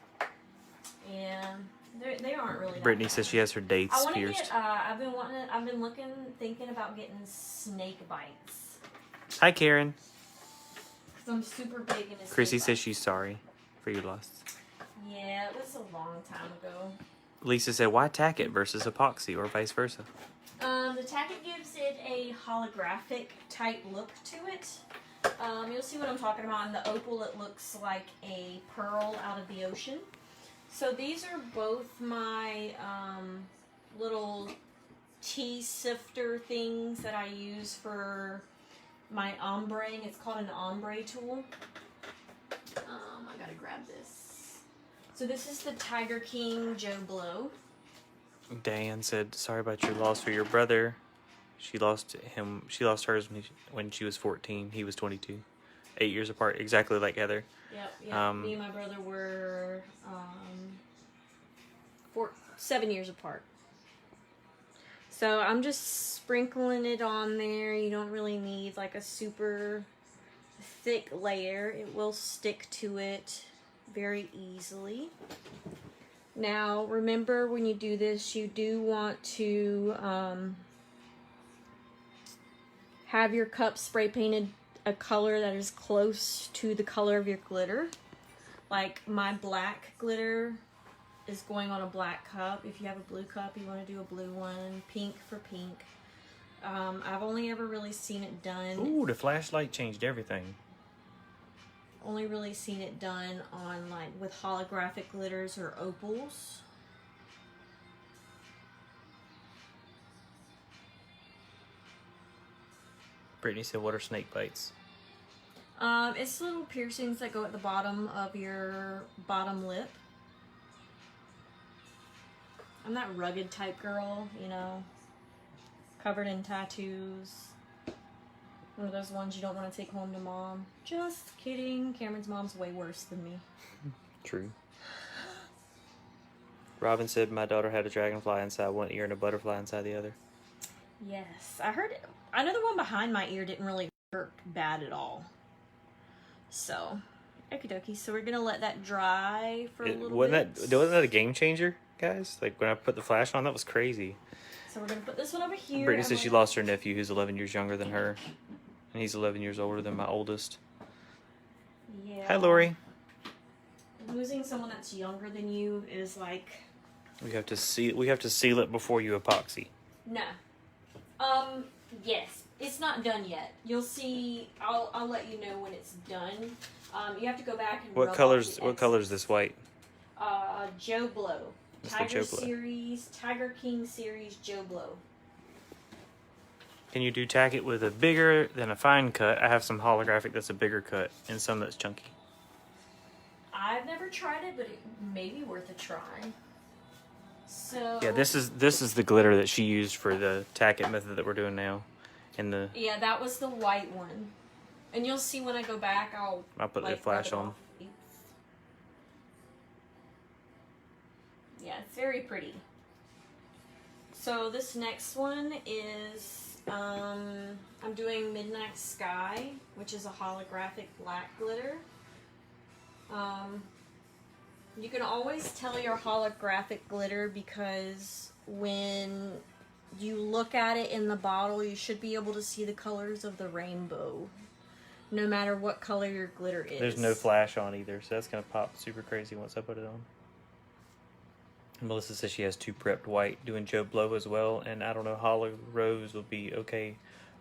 Speaker 1: Yeah, They aren't really that
Speaker 2: Brittany
Speaker 1: bad.
Speaker 2: says she has her dates
Speaker 1: I want to
Speaker 2: pierced.
Speaker 1: get, I've been thinking about getting snake bites.
Speaker 2: Hi, Karen.
Speaker 1: Because I'm super big into snake
Speaker 2: Chrissy
Speaker 1: bites.
Speaker 2: says she's sorry for your loss.
Speaker 1: Yeah, it was a long time ago.
Speaker 2: Lisa said, why Tack-It versus epoxy or vice versa?
Speaker 1: The Tack-It gives it a holographic type look to it. You'll see what I'm talking about. In the opal, it looks like a pearl out of the ocean. So these are both my little tea sifter things that I use for my ombreing. It's called an ombre tool. I gotta grab this. So this is the Tiger King Joe Blow.
Speaker 2: Diane said, sorry about your loss for your brother. She lost hers when she was 14. He was 22. 8 years apart, exactly like Heather.
Speaker 1: Yep. Me and my brother were 7 years apart. So I'm just sprinkling it on there. You don't really need like a super thick layer. It will stick to it very easily. Now, remember when you do this, you do want to have your cup spray painted a color that is close to the color of your glitter. Like my black glitter is going on a black cup. If you have a blue cup, you want to do a blue one. Pink for pink. I've only ever really seen it done.
Speaker 2: Ooh, the flashlight changed everything.
Speaker 1: Only really seen it done on like with holographic glitters or opals.
Speaker 2: Brittany said, what are snake bites?
Speaker 1: It's little piercings that go at the bottom of your bottom lip. I'm that rugged type girl, you know, covered in tattoos. One of those ones you don't want to take home to mom. Just kidding. Cameron's mom's way worse than me.
Speaker 2: True. Robin said, my daughter had a dragonfly inside one ear and a butterfly inside the other.
Speaker 1: Yes, I heard it. I know the one behind my ear didn't really hurt bad at all. So, okie dokie. So we're gonna let that dry for a little bit.
Speaker 2: Wasn't that a game changer, guys? Like when I put the flash on, that was crazy.
Speaker 1: So we're gonna put this one over here.
Speaker 2: Brittany says she lost her nephew who's 11 years younger than her. And he's 11 years older than my oldest.
Speaker 1: Yeah.
Speaker 2: Hi, Lori.
Speaker 1: Losing someone that's younger than you is like...
Speaker 2: We have to seal it before you epoxy.
Speaker 1: No. Yes. It's not done yet. You'll see. I'll let you know when it's done. You have to go back and
Speaker 2: What
Speaker 1: rub
Speaker 2: color is this white?
Speaker 1: Joe Blow.
Speaker 2: That's the
Speaker 1: Tiger
Speaker 2: Joe Blow.
Speaker 1: Series, Tiger King Series Joe Blow.
Speaker 2: Can you do Tack-It with a bigger than a fine cut? I have some holographic that's a bigger cut and some that's chunky.
Speaker 1: I've never tried it, but it may be worth a try. So
Speaker 2: Yeah, this is the glitter that she used for the Tack-It method that we're doing now.
Speaker 1: Yeah, that was the white one. And you'll see when I go back, I'll
Speaker 2: put the flash on.
Speaker 1: Yeah, it's very pretty. So this next one is I'm doing Midnight Sky, which is a holographic black glitter. You can always tell your holographic glitter because when you look at it in the bottle, you should be able to see the colors of the rainbow, no matter what color your glitter is.
Speaker 2: There's no flash on either, so that's going to pop super crazy once I put it on. Melissa says she has two prepped white, doing Joe Blow as well, and I don't know, Hollow Rose will be okay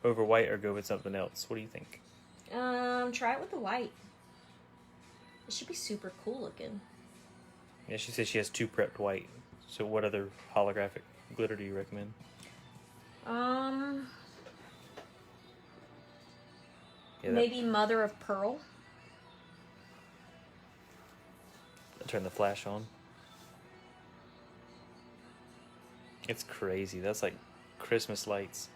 Speaker 2: over white or go with something else. What do you think?
Speaker 1: Try it with the white. It should be super cool looking.
Speaker 2: Yeah, she says she has two prepped white. So what other holographic glitter do you recommend? Yeah,
Speaker 1: maybe Mother of Pearl.
Speaker 2: I'll turn the flash on. It's crazy. That's like Christmas lights.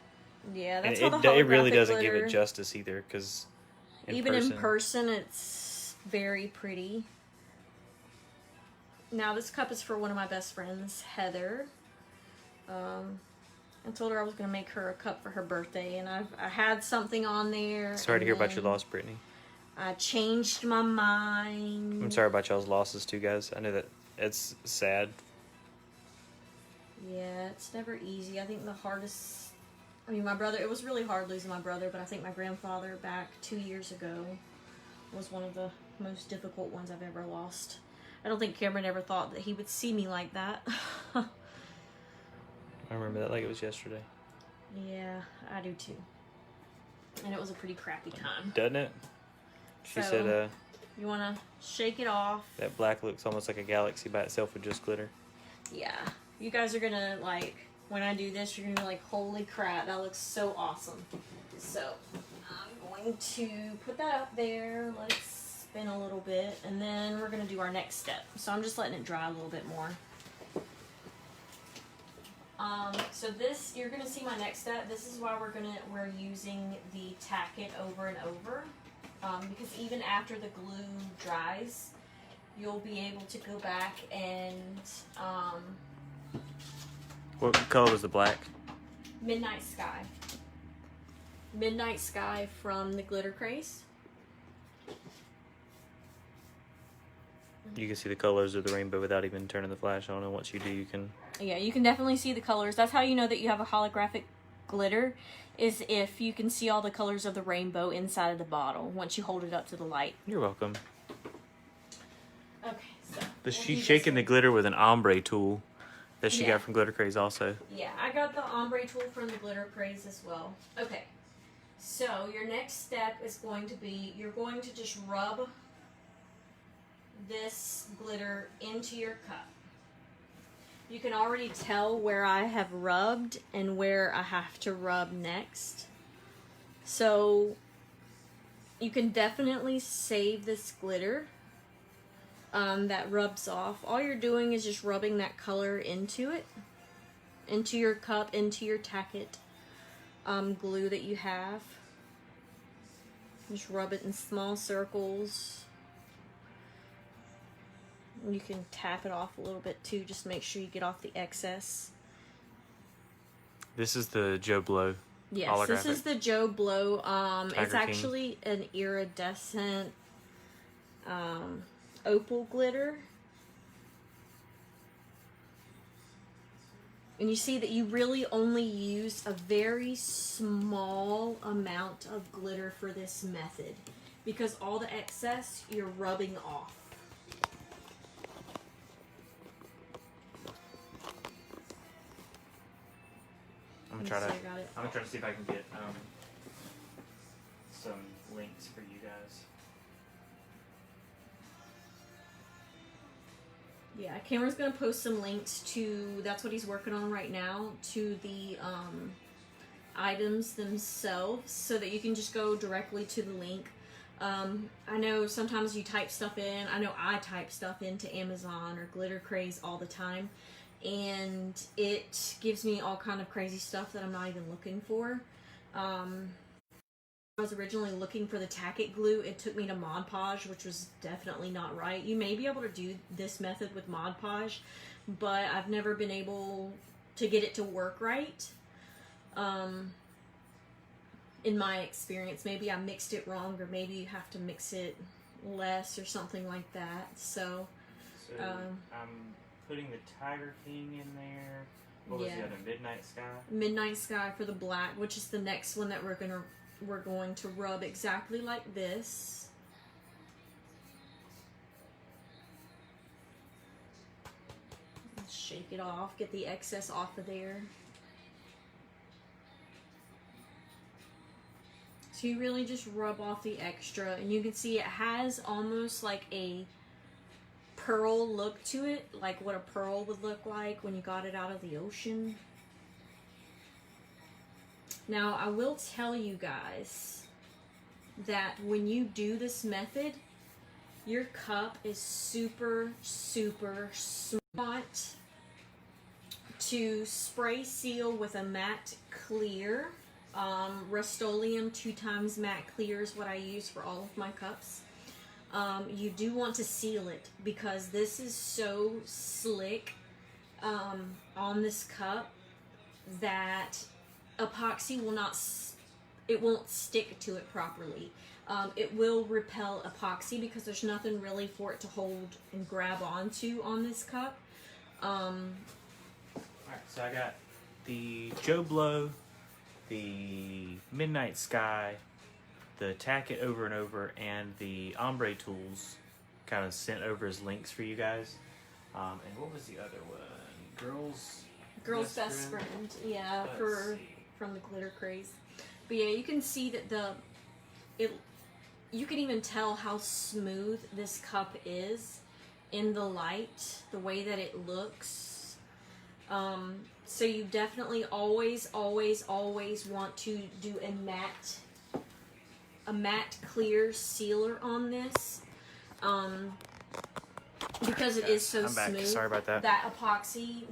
Speaker 1: Yeah, that's
Speaker 2: and
Speaker 1: how the holographic
Speaker 2: it really doesn't
Speaker 1: glitter,
Speaker 2: give it justice either, because
Speaker 1: in person it's very pretty. Now this cup is for one of my best friends, Heather. I told her I was going to make her a cup for her birthday, and I had something on there.
Speaker 2: Sorry to hear about your loss, Brittany.
Speaker 1: I changed my mind.
Speaker 2: I'm sorry about y'all's losses too, guys. I know that it's sad
Speaker 1: Yeah, it's never easy. I think the hardest, I mean, my brother, it was really hard losing my brother, but I think my grandfather back 2 years ago was one of the most difficult ones I've ever lost. I don't think Cameron ever thought that he would see me like that.
Speaker 2: I remember that like it was yesterday.
Speaker 1: Yeah, I do too. And it was a pretty crappy time.
Speaker 2: Doesn't it? She
Speaker 1: So,
Speaker 2: said,
Speaker 1: you want to shake it off.
Speaker 2: that black looks almost like a galaxy by itself with just glitter.
Speaker 1: Yeah. You guys are going to, like, when I do this, you're going to be like, holy crap, that looks so awesome. So, I'm going to put that up there, let it spin a little bit, and then we're going to do our next step. So I'm just letting it dry a little bit more. So this, you're going to see my next step. This is why we're using the Tack-It over and over. Because even after the glue dries, you'll be able to go back and,
Speaker 2: What color was the black?
Speaker 1: Midnight Sky. Midnight Sky from the Glitter Craze.
Speaker 2: You can see the colors of the rainbow without even turning the flash on, and once you do, you can...
Speaker 1: Yeah, you can definitely see the colors. That's how you know that you have a holographic glitter, is if you can see all the colors of the rainbow inside of the bottle once you hold it up to the light.
Speaker 2: You're welcome.
Speaker 1: Okay, so...
Speaker 2: But she's shaking the glitter with an ombre tool that she got from Glitter Craze also.
Speaker 1: Yeah, I got the ombre tool from the Glitter Craze as well. Okay, so your next step is going to be, you're going to just rub this glitter into your cup. You can already tell where I have rubbed and where I have to rub next. So you can definitely save this glitter that rubs off. All you're doing is just rubbing that color into it, into your cup, into your Tack-It glue that you have. Just rub it in small circles. You can tap it off a little bit too, just make sure you get off the excess.
Speaker 2: This is the Joe Blow.
Speaker 1: Yes,
Speaker 2: Holographic.
Speaker 1: this is the Joe Blow. It's
Speaker 2: Tiger King.
Speaker 1: actually an iridescent opal glitter. And you see that you really only use a very small amount of glitter for this method, because all the excess you're rubbing off.
Speaker 2: I'm gonna try to see if I can get some links for you guys.
Speaker 1: Yeah, Cameron's gonna post some links to, that's what he's working on right now, to the items themselves, so that you can just go directly to the link. I know sometimes you type stuff in, I know I type stuff into Amazon or Glitter Craze all the time, and it gives me all kind of crazy stuff that I'm not even looking for. I was originally looking for the Tack-It glue. It took me to Mod Podge, which was definitely not right. You may be able to do this method with Mod Podge, but I've never been able to get it to work right. In my experience, maybe I mixed it wrong, or maybe you have to mix it less or something like that. So
Speaker 2: I'm putting the Tiger King in there. What was the other? Midnight Sky?
Speaker 1: Midnight Sky for the black, which is the next one that we're going to rub exactly like this. Shake it off, get the excess off of there. So you really just rub off the extra, and you can see it has almost like a pearl look to it, like what a pearl would look like when you got it out of the ocean. Now, I will tell you guys that when you do this method, your cup is super, super smart to spray seal with a matte clear. Rust-Oleum 2x matte clear is what I use for all of my cups. You do want to seal it because this is so slick on this cup that epoxy will not, it won't stick to it properly. It will repel epoxy because there's nothing really for it to hold and grab onto on this cup.
Speaker 2: I Alright, so I got the Joe Blow, the Midnight Sky, the Tack-It Over and Over, and the Ombre Tools kind of sent over as links for you guys. And what was the other one?
Speaker 1: Girl's Best Friend. Yeah, from the Glitter Craze. But yeah, you can see that you can even tell how smooth this cup is in the light, the way that it looks. So you definitely always want to do a matte clear sealer on this. Because it is so smooth.
Speaker 2: Sorry about that.
Speaker 1: That epoxy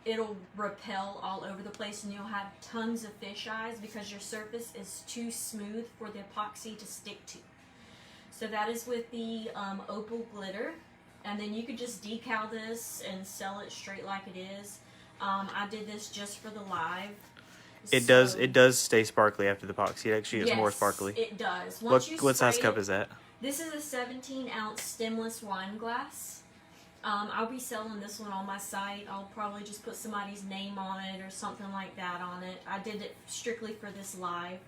Speaker 1: it'll repel all over the place, and you'll have tons of fish eyes because your surface is too smooth for the epoxy to stick to. So that is with the opal glitter, and then you could just decal this and sell it straight like it is. I did this just for the live.
Speaker 2: It does stay sparkly after the epoxy. It actually gets more sparkly.
Speaker 1: It does.
Speaker 2: What size cup is that?
Speaker 1: This is a 17-ounce stemless wine glass. I'll be selling this one on my site. I'll probably just put somebody's name on it or something like that on it. I did it strictly for this live.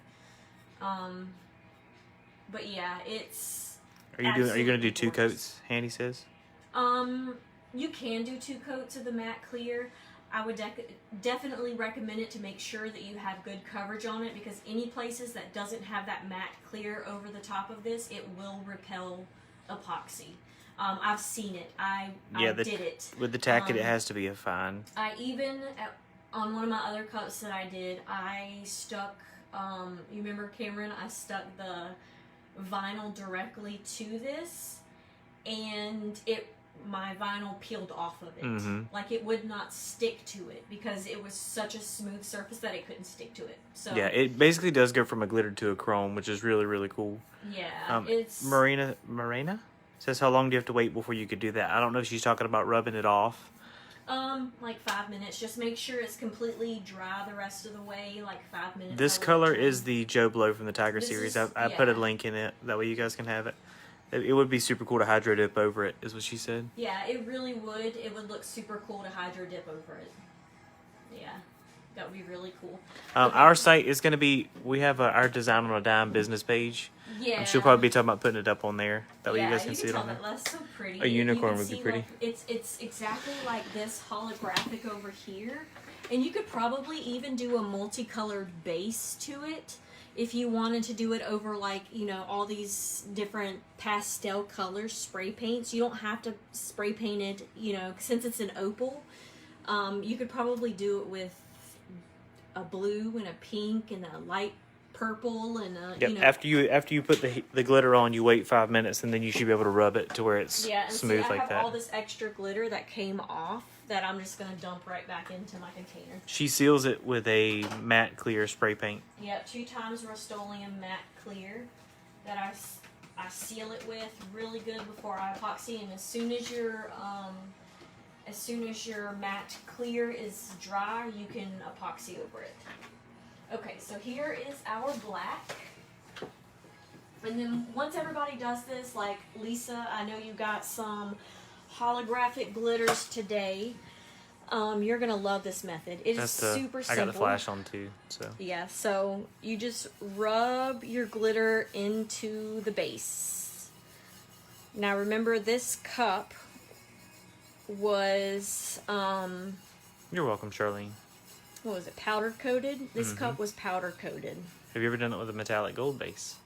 Speaker 1: But yeah, it's.
Speaker 2: Are you gonna do 2 coats? Handy says.
Speaker 1: You can do 2 coats of the matte clear. I would definitely recommend it to make sure that you have good coverage on it, because any places that doesn't have that matte clear over the top of this, it will repel epoxy. I've seen it. I did it.
Speaker 2: With the Tack-It, it has to be a fine.
Speaker 1: I even, on one of my other cups that I did, I stuck, you remember Cameron, I stuck the vinyl directly to this, and my vinyl peeled off of it.
Speaker 2: Mm-hmm.
Speaker 1: Like, it would not stick to it because it was such a smooth surface that it couldn't stick to it. So
Speaker 2: yeah, it basically does go from a glitter to a chrome, which is really, really cool.
Speaker 1: Yeah, it's...
Speaker 2: Marina says, how long do you have to wait before you could do that? I don't know if she's talking about rubbing it off.
Speaker 1: Like 5 minutes. Just make sure it's completely dry the rest of the way, like 5 minutes.
Speaker 2: This color is the Joe Blow from the Tiger series. I put a link in it. That way you guys can have it. It would be super cool to hydro dip over it, is what she said.
Speaker 1: Yeah, it really would. It would look super cool to hydro dip over it. Yeah, that would be really cool. Okay.
Speaker 2: Our site is going to be, we have our Design on a Dime business page.
Speaker 1: Yeah.
Speaker 2: She'll probably be talking about putting it up on there. That way you guys can see it on there.
Speaker 1: That's so pretty.
Speaker 2: A unicorn would be pretty.
Speaker 1: Like, it's exactly like this holographic over here. And you could probably even do a multicolored base to it. If you wanted to do it over, like, you know, all these different pastel colors, spray paints, you don't have to spray paint it, you know, since it's an opal. You could probably do it with a blue and a pink and a light purple and a,
Speaker 2: yep. You know. After you put the glitter on, you wait 5 minutes, and then you should be able to rub it to where it's smooth like that. I have all this extra glitter that came off that I'm just going to dump right back into my container. She seals it with a matte clear spray paint.
Speaker 1: Yep, 2 times Rust-Oleum matte clear that I seal it with really good before I epoxy, and as soon as your matte clear is dry, you can epoxy over it. Okay, so here is our black. And then once everybody does this, like Lisa, I know you got some holographic glitters today. You're gonna love this method. It is super simple.
Speaker 2: I got the flash on too, so
Speaker 1: yeah. So you just rub your glitter into the base. Now remember, this cup was
Speaker 2: you're welcome, Charlene.
Speaker 1: What was it? Powder coated. This cup was powder coated.
Speaker 2: Have you ever done it with a metallic gold base?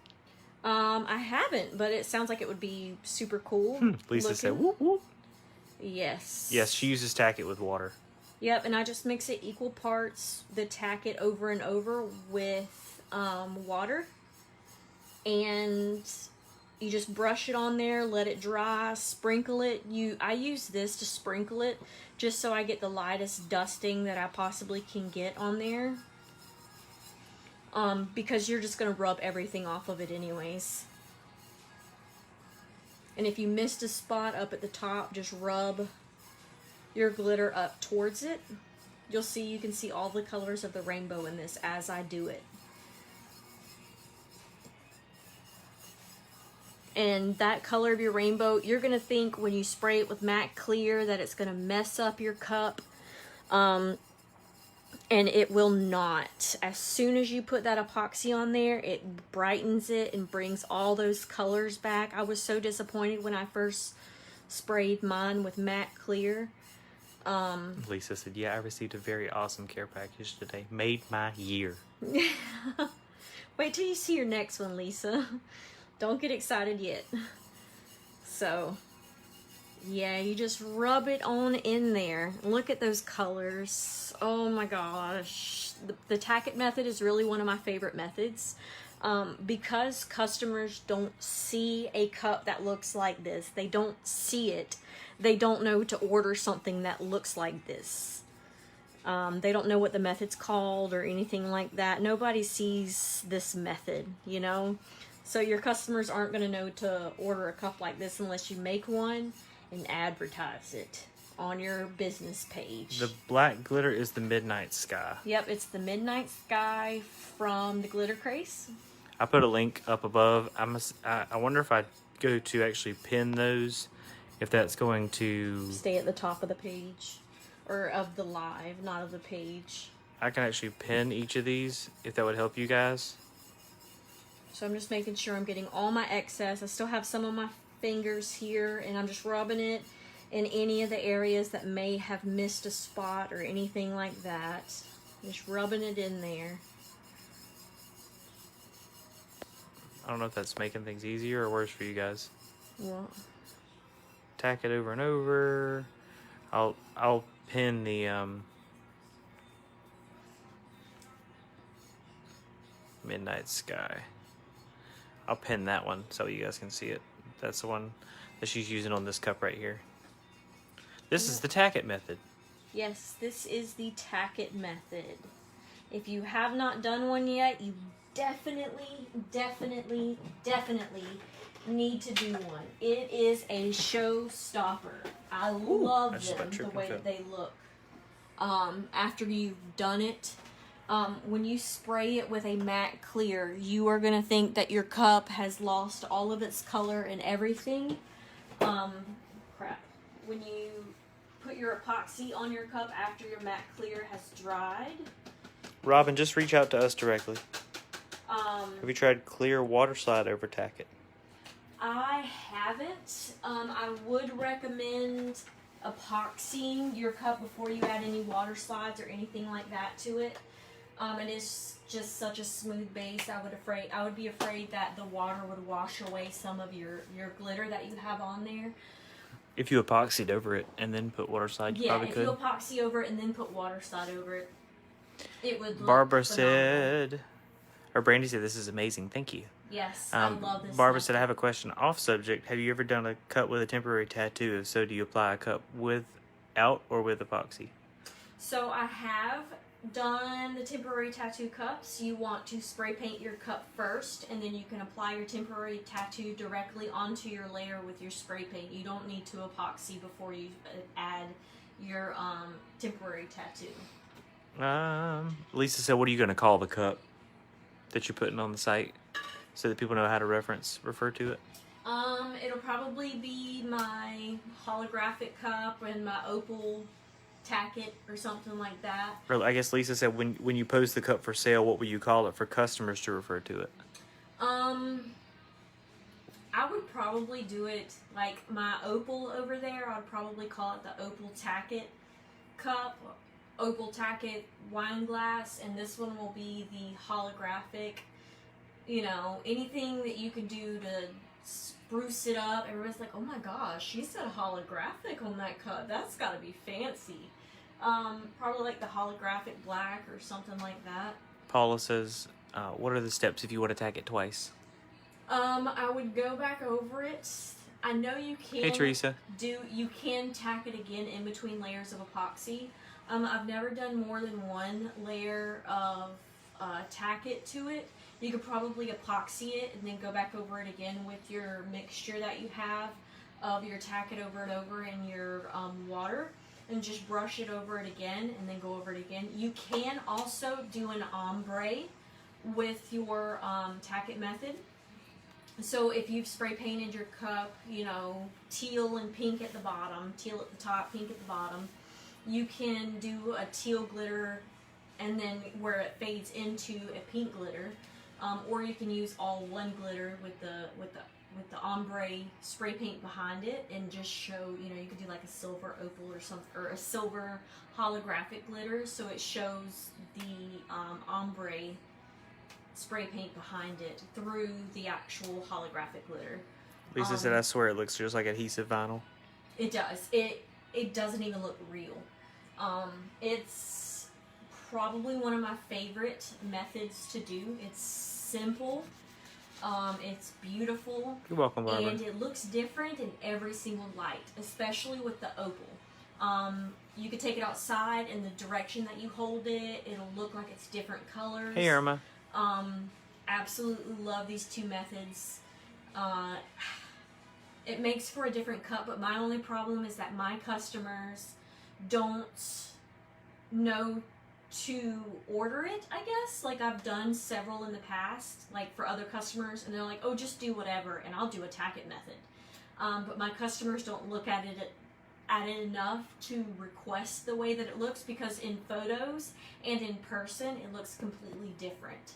Speaker 1: I haven't, but it sounds like it would be super cool.
Speaker 2: Lisa said, whoop, whoop.
Speaker 1: Yes.
Speaker 2: Yes, she uses Tack-It with water.
Speaker 1: Yep, and I just mix it equal parts, the Tack-It over and over with water. And you just brush it on there, let it dry, sprinkle it. I use this to sprinkle it just so I get the lightest dusting that I possibly can get on there. Because you're just going to rub everything off of it anyways. And if you missed a spot up at the top, just rub your glitter up towards it. You can see all the colors of the rainbow in this as I do it. And that color of your rainbow, you're going to think when you spray it with matte clear that it's going to mess up your cup. And it will not. As soon as you put that epoxy on there, it brightens it and brings all those colors back. I was so disappointed when I first sprayed mine with matte clear.
Speaker 2: Lisa said, yeah, I received a very awesome care package today. Made my year.
Speaker 1: Wait till you see your next one, Lisa. Don't get excited yet. So, yeah, you just rub it on in there. Look at those colors. Oh my gosh. The Tack-It method is really one of my favorite methods. Because customers don't see a cup that looks like this. They don't see it. They don't know to order something that looks like this. They don't know what the method's called or anything like that. Nobody sees this method, you know? So your customers aren't going to know to order a cup like this unless you make one and advertise it on your business page.
Speaker 2: The black glitter is the Midnight Sky.
Speaker 1: Yep, it's the Midnight Sky from the Glitter Craze.
Speaker 2: I put a link up above. I wonder if I go to actually pin those, if that's going to
Speaker 1: Stay at the top of the page. Or of the live, not of the page.
Speaker 2: I can actually pin each of these, if that would help you guys.
Speaker 1: So I'm just making sure I'm getting all my excess. I still have some of my fingers here, and I'm just rubbing it in any of the areas that may have missed a spot or anything like that. Just rubbing it in there.
Speaker 2: I don't know if that's making things easier or worse for you guys.
Speaker 1: Well,
Speaker 2: Tack it over and over. I'll pin the Midnight Sky. I'll pin that one so you guys can see it. That's the one that she's using on this cup right here. This is the Tack-It method.
Speaker 1: yes, this is the Tack-It method. If you have not done one yet, you definitely need to do one. It is a showstopper. I love them the way that they look. After you've done it, when you spray it with a matte clear, you are going to think that your cup has lost all of its color and everything. Crap. When you put your epoxy on your cup after your matte clear has dried.
Speaker 2: Robin, just reach out to us directly. Have you tried clear water slide over Tack-It?
Speaker 1: I haven't. I would recommend epoxying your cup before you add any water slides or anything like that to it. It is just such a smooth base. I would be afraid that the water would wash away some of your glitter that you have on there.
Speaker 2: If you epoxied over it and then put water slide, you probably could.
Speaker 1: Yeah, if you epoxy over it and then put water slide over it, it would look
Speaker 2: Barbara
Speaker 1: phenomenal.
Speaker 2: said, or Brandy said, this is amazing. Thank you.
Speaker 1: Yes, I love this.
Speaker 2: Barbara said, I have a question off subject. Have you ever done a cut with a temporary tattoo? If so, do you apply a cup without or with epoxy?
Speaker 1: So I have done the temporary tattoo cups. You want to spray paint your cup first, and then you can apply your temporary tattoo directly onto your layer with your spray paint. You don't need to epoxy before you add your temporary tattoo.
Speaker 2: Lisa said, what are you going to call the cup that you're putting on the site so that people know how to refer to it?
Speaker 1: It'll probably be my holographic cup and my opal Tack-It or something like that.
Speaker 2: Or I guess Lisa said, when you post the cup for sale, what will you call it for customers to refer to it?
Speaker 1: I would probably do it like my opal over there. I'd probably call it the opal Tack-It cup, opal Tack-It wine glass, and this one will be the holographic. You know, anything that you can do to spruce it up. Everybody's like, oh my gosh, she said holographic on that cup. That's got to be fancy. Probably like the holographic black or something like that.
Speaker 2: Paula says, what are the steps if you want to tack it twice?
Speaker 1: I would go back over it. I know you can.
Speaker 2: Hey, Teresa.
Speaker 1: You can tack it again in between layers of epoxy. I've never done more than one layer of Tack-It to it. You could probably epoxy it and then go back over it again with your mixture that you have of your Tack-It over and over in your water, and just brush it over it again and then go over it again. You can also do an ombre with your Tack-It method. So if you've spray painted your cup, you know, teal and pink at the bottom, teal at the top, pink at the bottom, you can do a teal glitter and then where it fades into a pink glitter, or you can use all one glitter with the ombre spray paint behind it, and just show, you know, you could do like a silver opal or something, or a silver holographic glitter, so it shows the ombre spray paint behind it through the actual holographic glitter.
Speaker 2: Lisa said, I swear it looks just like adhesive vinyl.
Speaker 1: It does. It doesn't even look real. It's probably one of my favorite methods to do. It's simple. It's beautiful.
Speaker 2: You're welcome, Barbara.
Speaker 1: And it looks different in every single light, especially with the opal. You could take it outside, and the direction that you hold it, it'll look like it's different colors.
Speaker 2: Hey, Irma.
Speaker 1: Absolutely love these two methods. It makes for a different cup, but my only problem is that my customers don't know to order it, I guess. Like, I've done several in the past, like for other customers, and they're like, oh, just do whatever, and I'll do a Tack-It method. But my customers don't look at it enough to request the way that it looks, because in photos and in person, it looks completely different.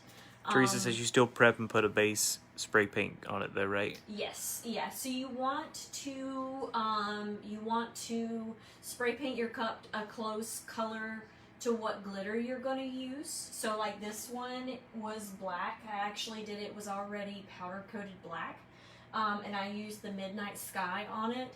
Speaker 2: Teresa says you still prep and put a base spray paint on it though, right?
Speaker 1: Yes, yeah. So you want to spray paint your cup a close color to what glitter you're going to use. So like this one was black. I actually did it was already powder coated black, and I used the Midnight Sky on it,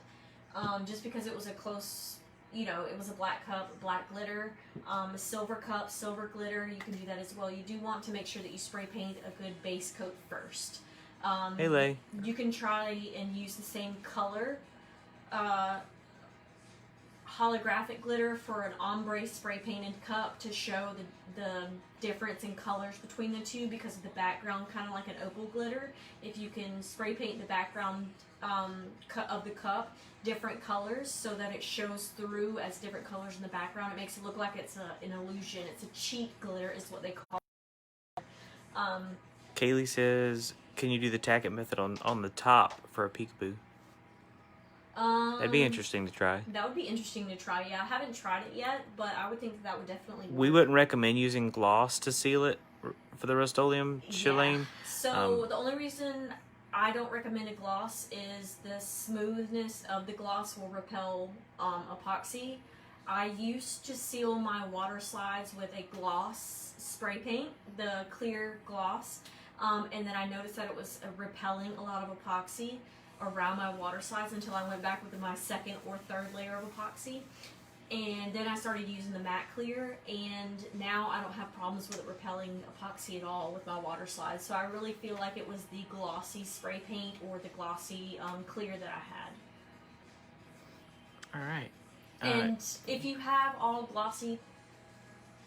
Speaker 1: just because it was a close. You know, it was a black cup, black glitter, a silver cup, silver glitter. You can do that as well. You do want to make sure that you spray paint a good base coat first.
Speaker 2: Hey, Lay.
Speaker 1: You can try and use the same color holographic glitter for an ombre spray painted cup to show the difference in colors between the two, because of the background, kind of like an opal glitter. If you can spray paint the background of the cup different colors so that it shows through as different colors in the background, it makes it look like it's an illusion. It's a cheat glitter is what they call it.
Speaker 2: Kaylee says, can you do the Tack-It method on the top for a peekaboo? That'd be interesting to try.
Speaker 1: That would be interesting to try, yeah. I haven't tried it yet, but I would think that would definitely work.
Speaker 2: We wouldn't recommend using gloss to seal it for the Rust-Oleum chelene.
Speaker 1: Yeah. So the only reason I don't recommend a gloss is the smoothness of the gloss will repel epoxy. I used to seal my water slides with a gloss spray paint, the clear gloss, and then I noticed that it was repelling a lot of epoxy around my water slides until I went back with my second or third layer of epoxy. And then I started using the matte clear, and now I don't have problems with it repelling epoxy at all with my water slides. So I really feel like it was the glossy spray paint or the glossy clear that I had.
Speaker 2: All right.
Speaker 1: And if you have all glossy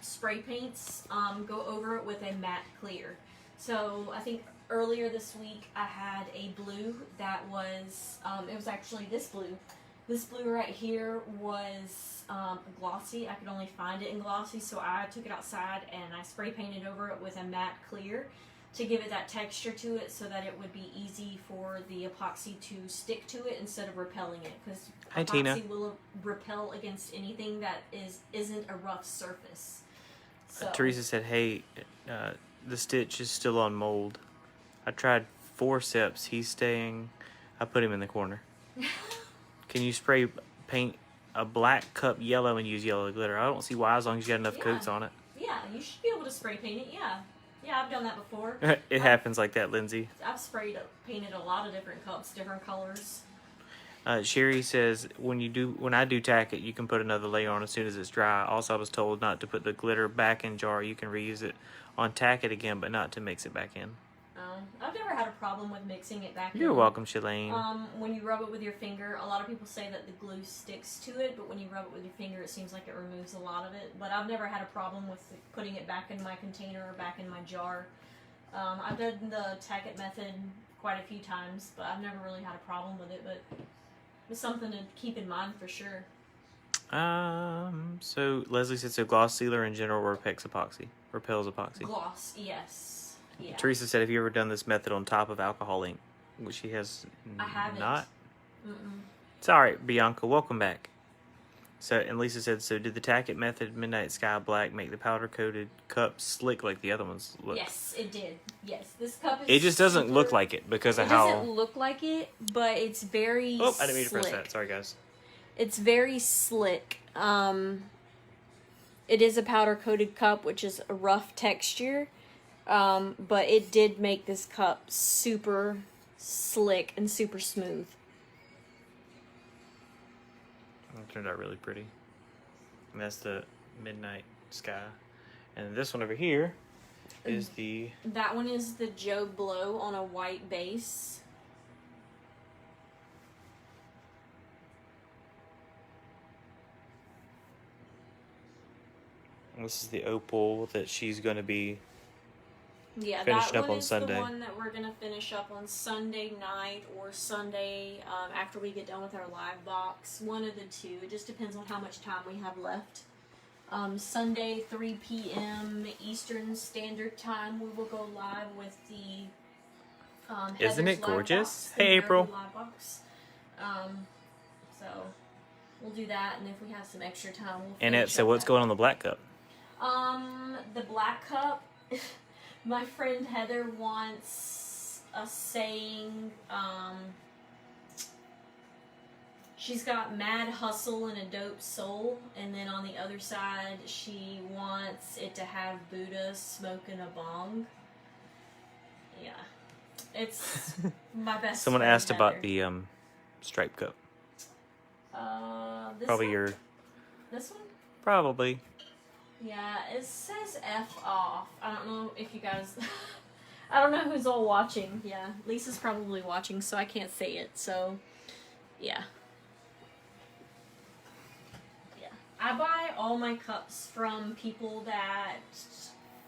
Speaker 1: spray paints, go over it with a matte clear. So I think earlier this week I had a blue that was, it was actually this blue. This blue right here was glossy. I could only find it in glossy, so I took it outside and I spray painted over it with a matte clear to give it that texture to it, so that it would be easy for the epoxy to stick to it instead of repelling it, because epoxy will repel against anything that isn't a rough surface. So.
Speaker 2: Teresa said, hey, the stitch is still on mold. I tried forceps. He's staying. I put him in the corner. Can you spray paint a black cup yellow and use yellow glitter? I don't see why, as long as you got enough coats on it.
Speaker 1: Yeah, you should be able to spray paint it, yeah. Yeah, I've done that before.
Speaker 2: It happens like that, Lindsay.
Speaker 1: I've painted a lot of different cups, different colors.
Speaker 2: Sherry says, when I do tack it, you can put another layer on as soon as it's dry. Also, I was told not to put the glitter back in jar. You can reuse it on tack it again, but not to mix it back in.
Speaker 1: I've never had a problem with mixing it back in.
Speaker 2: You're welcome, Shalane.
Speaker 1: When you rub it with your finger, a lot of people say that the glue sticks to it, but when you rub it with your finger, it seems like it removes a lot of it. But I've never had a problem with putting it back in my container or back in my jar. I've done the Tack-It method quite a few times, but I've never really had a problem with it. But it's something to keep in mind for sure.
Speaker 2: So Leslie said, so gloss sealer in general repels epoxy.
Speaker 1: Gloss, yes. Yeah.
Speaker 2: Teresa said, have you ever done this method on top of alcohol ink? Which she has
Speaker 1: I haven't.
Speaker 2: not.
Speaker 1: Mm-mm.
Speaker 2: It's all right, Bianca. Welcome back. So, and Lisa said, so did the Tack-It Method Midnight Sky Black make the powder-coated cup slick like the other ones look?
Speaker 1: Yes, it did. Yes, this cup is
Speaker 2: It just doesn't look like it because of
Speaker 1: It
Speaker 2: how...
Speaker 1: doesn't look like it, but it's very
Speaker 2: Oh, I didn't mean to
Speaker 1: slick.
Speaker 2: press that. Sorry, guys.
Speaker 1: It's very slick. It is a powder-coated cup, which is a rough texture, but it did make this cup super slick and super smooth.
Speaker 2: It turned out really pretty. And that's the Midnight Sky. And this one over here is the...
Speaker 1: That one is the Joe Blow on a white base.
Speaker 2: And this is the opal that she's going to be
Speaker 1: Yeah,
Speaker 2: finishing
Speaker 1: that
Speaker 2: up
Speaker 1: one
Speaker 2: on
Speaker 1: is
Speaker 2: Sunday.
Speaker 1: the one that we're going to finish up on Sunday night or Sunday after we get done with our live box. One of the two. It just depends on how much time we have left. Sunday, 3 p.m. Eastern Standard Time, we will go live with the
Speaker 2: Isn't
Speaker 1: Heather's
Speaker 2: it
Speaker 1: live
Speaker 2: gorgeous?
Speaker 1: box,
Speaker 2: Hey,
Speaker 1: the
Speaker 2: April.
Speaker 1: Mary live box. So we'll do that, and if we have some extra time, we'll
Speaker 2: And
Speaker 1: finish
Speaker 2: so
Speaker 1: up
Speaker 2: what's
Speaker 1: that.
Speaker 2: going on the black cup?
Speaker 1: The black cup, my friend Heather wants a saying, she's got mad hustle and a dope soul, and then on the other side, she wants it to have Buddha smoking a bong. Yeah. It's my best
Speaker 2: Someone
Speaker 1: friend,
Speaker 2: asked about
Speaker 1: Heather.
Speaker 2: the stripe cup.
Speaker 1: This
Speaker 2: Probably
Speaker 1: one? This one?
Speaker 2: Probably.
Speaker 1: Yeah, it says F off. I don't know if you guys... I don't know who's all watching. Yeah, Lisa's probably watching, so I can't say it. So, yeah. Yeah. I buy all my cups from people that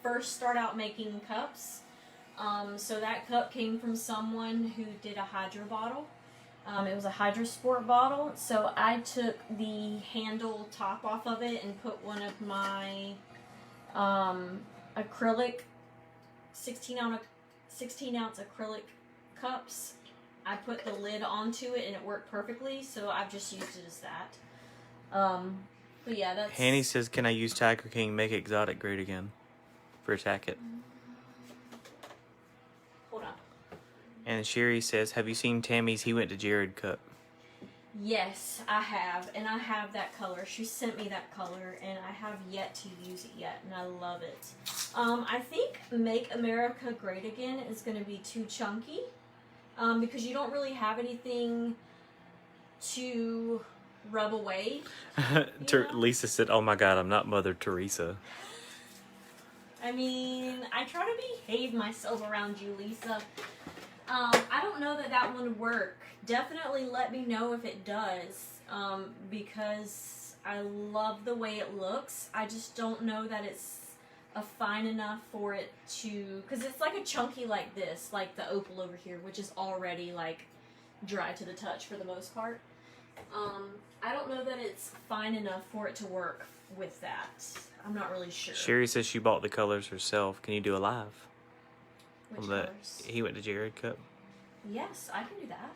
Speaker 1: first start out making cups. So that cup came from someone who did a Hydro bottle. It was a Hydro Sport bottle, so I took the handle top off of it and put one of my acrylic 16 ounce acrylic cups. I put the lid onto it and it worked perfectly, so I've just used it as that. But yeah, that's...
Speaker 2: Hanny says, can I use Tiger King, make exotic great again? For Tack-It.
Speaker 1: Hold on.
Speaker 2: And Sherry says, have you seen Tammy's He Went to Jared cup?
Speaker 1: Yes, I have, and I have that color. She sent me that color, and I have yet to use it yet, and I love it. I think Make America Great Again is going to be too chunky, because you don't really have anything to rub away. know?
Speaker 2: Lisa said, oh my God, I'm not Mother Teresa.
Speaker 1: I mean, I try to behave myself around you, Lisa. I don't know that one would work. Definitely let me know if it does, because I love the way it looks. I just don't know that it's fine enough for it to, because it's like a chunky like this, like the opal over here, which is already like dry to the touch for the most part. I don't know that it's fine enough for it to work with that. I'm not really sure.
Speaker 2: Sherry says she bought the colors herself. Can you do a live?
Speaker 1: Which
Speaker 2: On the
Speaker 1: colors?
Speaker 2: He Went to Jared cup.
Speaker 1: Yes, I can do that.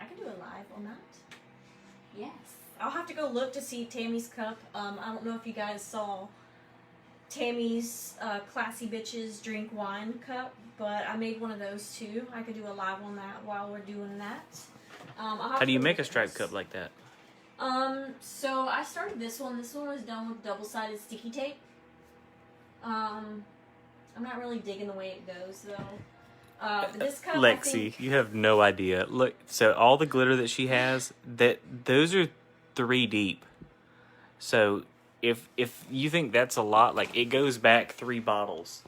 Speaker 1: I can do a live on that. Yes. I'll have to go look to see Tammy's cup. I don't know if you guys saw Tammy's Classy Bitches Drink Wine cup, but I made one of those too. I could do a live on that while we're doing that.
Speaker 2: How do you make a striped cup like that?
Speaker 1: So I started this one. This one was done with double-sided sticky tape. I'm not really digging the way it goes though. But this cup, I
Speaker 2: Lexi,
Speaker 1: think,
Speaker 2: you have no idea. Look, so all the glitter that she has, those are 3 deep. So if you think that's a lot, like it goes back 3 bottles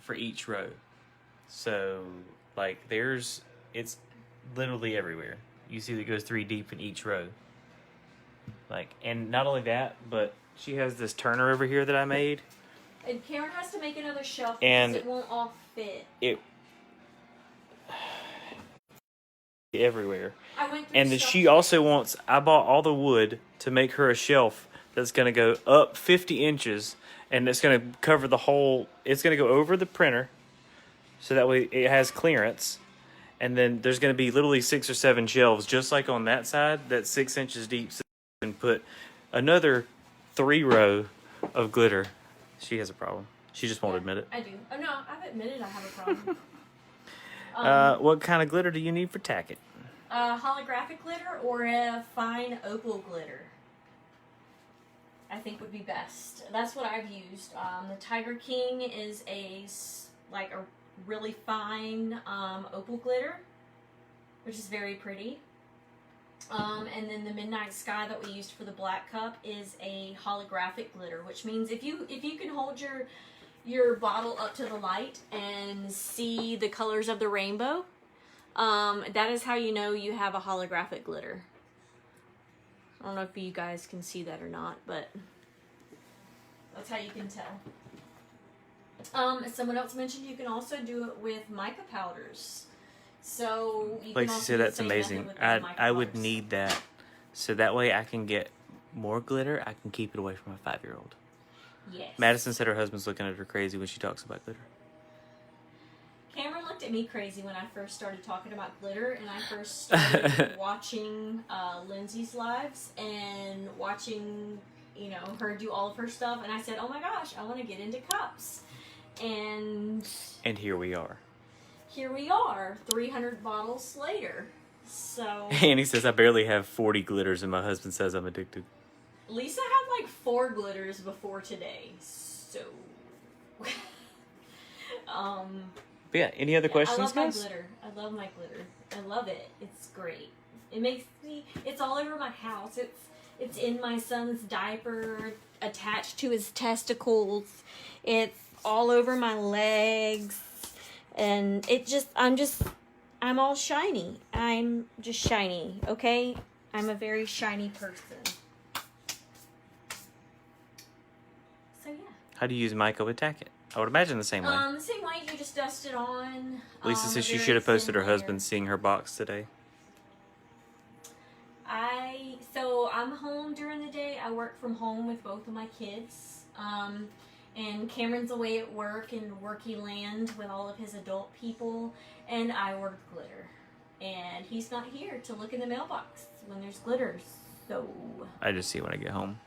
Speaker 2: for each row. So like it's literally everywhere. You see that it goes 3 deep in each row. Like, and not only that, but she has this turner over here that I made.
Speaker 1: And Karen has to make another shelf
Speaker 2: And
Speaker 1: because it won't all fit.
Speaker 2: It everywhere.
Speaker 1: I went through
Speaker 2: And
Speaker 1: stuff
Speaker 2: she also wants, I bought all the wood to make her a shelf that's going to go up 50 inches and it's going to cover the whole, it's going to go over the printer so that way it has clearance. And then there's going to be literally 6 or 7 shelves, just like on that side, that's 6 inches deep. So you can put another 3 row of glitter. She has a problem. She just won't admit it.
Speaker 1: I do. Oh no, I've admitted I have a problem.
Speaker 2: What kind of glitter do you need for Tack-It?
Speaker 1: Holographic glitter or a fine opal glitter, I think would be best. That's what I've used. The Tiger King is a really fine opal glitter, which is very pretty. And then the Midnight Sky that we used for the black cup is a holographic glitter, which means if you can hold your bottle up to the light and see the colors of the rainbow, that is how you know you have a holographic glitter. I don't know if you guys can see that or not, but that's how you can tell. Someone else mentioned you can also do it with mica powders. So you can
Speaker 2: Lacey
Speaker 1: also
Speaker 2: said
Speaker 1: do the
Speaker 2: that's
Speaker 1: same
Speaker 2: amazing.
Speaker 1: method with the mica
Speaker 2: I would
Speaker 1: powders.
Speaker 2: need that. So that way I can get more glitter. I can keep it away from a 5-year-old.
Speaker 1: Yes.
Speaker 2: Madison said her husband's looking at her crazy when she talks about glitter.
Speaker 1: Cameron looked at me crazy when I first started talking about glitter, and I first started watching Lindsay's lives and watching, her do all of her stuff, and I said, oh my gosh, I want to get into cups. And
Speaker 2: here we are.
Speaker 1: Here we are, 300 bottles later. So
Speaker 2: Annie says, I barely have 40 glitters, and my husband says I'm addicted.
Speaker 1: Lisa had 4 glitters before today, so
Speaker 2: But yeah, any other questions,
Speaker 1: I love
Speaker 2: guys?
Speaker 1: my glitter. I love my glitter. I love it. It's great. It makes me. It's all over my house. It's in my son's diaper, attached to his testicles. It's all over my legs, and I'm all shiny. I'm just shiny. Okay, I'm a very shiny person. So yeah.
Speaker 2: How do you use mica with Tack-It? I would imagine the same way.
Speaker 1: The same way you just dust it on.
Speaker 2: Lisa says she
Speaker 1: very
Speaker 2: should have posted her
Speaker 1: thin layer.
Speaker 2: husband seeing her box today.
Speaker 1: So I'm home during the day. I work from home with both of my kids. And Cameron's away at work in worky land with all of his adult people, and I ordered glitter. And he's not here to look in the mailbox when there's glitter, so...
Speaker 2: I just see it when I get home.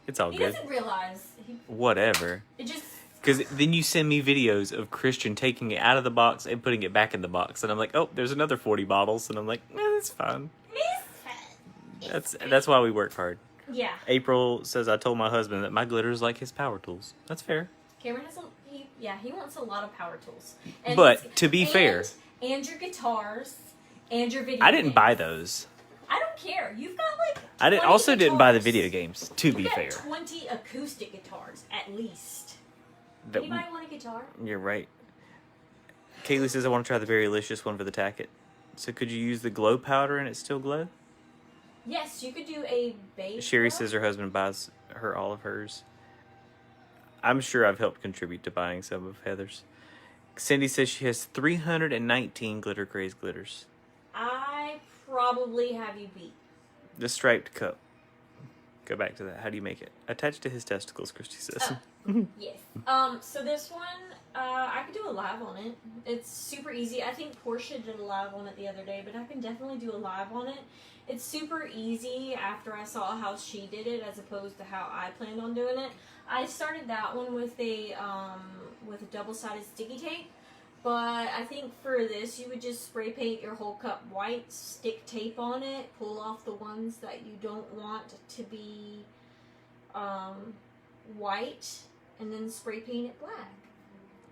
Speaker 2: It's all
Speaker 1: He
Speaker 2: good.
Speaker 1: doesn't realize.
Speaker 2: Whatever.
Speaker 1: It just...
Speaker 2: Because then you send me videos of Christian taking it out of the box and putting it back in the box. And I'm like, oh, there's another 40 bottles. And I'm like, that's fine. That's why we work hard.
Speaker 1: Yeah.
Speaker 2: April says, I told my husband that my glitter is like his power tools. That's fair.
Speaker 1: Cameron has he wants a lot of power tools. And
Speaker 2: But to be fair...
Speaker 1: And your guitars, and your video
Speaker 2: I didn't
Speaker 1: games.
Speaker 2: buy those.
Speaker 1: I don't care. You've got
Speaker 2: I
Speaker 1: 20
Speaker 2: also didn't buy the
Speaker 1: guitars.
Speaker 2: video games, to be
Speaker 1: You've got
Speaker 2: fair.
Speaker 1: 20 acoustic guitars, at least.
Speaker 2: That-
Speaker 1: Anybody want a guitar?
Speaker 2: You're right. Kaylee says, I want to try the very delicious one for the Tack-It. So could you use the glow powder and it still glow?
Speaker 1: Yes, you could do a base.
Speaker 2: Sherry
Speaker 1: glow.
Speaker 2: says her husband buys her all of hers. I'm sure I've helped contribute to buying some of Heather's. Cindy says she has 319 Glitter Craze glitters.
Speaker 1: I probably have you beat.
Speaker 2: The striped cup. Go back to that. How do you make it? Attached to his testicles, Christy says.
Speaker 1: Yes. So this one, I could do a live on it. It's super easy. I think Portia did a live on it the other day, but I can definitely do a live on it. It's super easy after I saw how she did it as opposed to how I planned on doing it. I started that one with a double-sided sticky tape, but I think for this you would just spray paint your whole cup white, stick tape on it, pull off the ones that you don't want to be white, and then spray paint it black.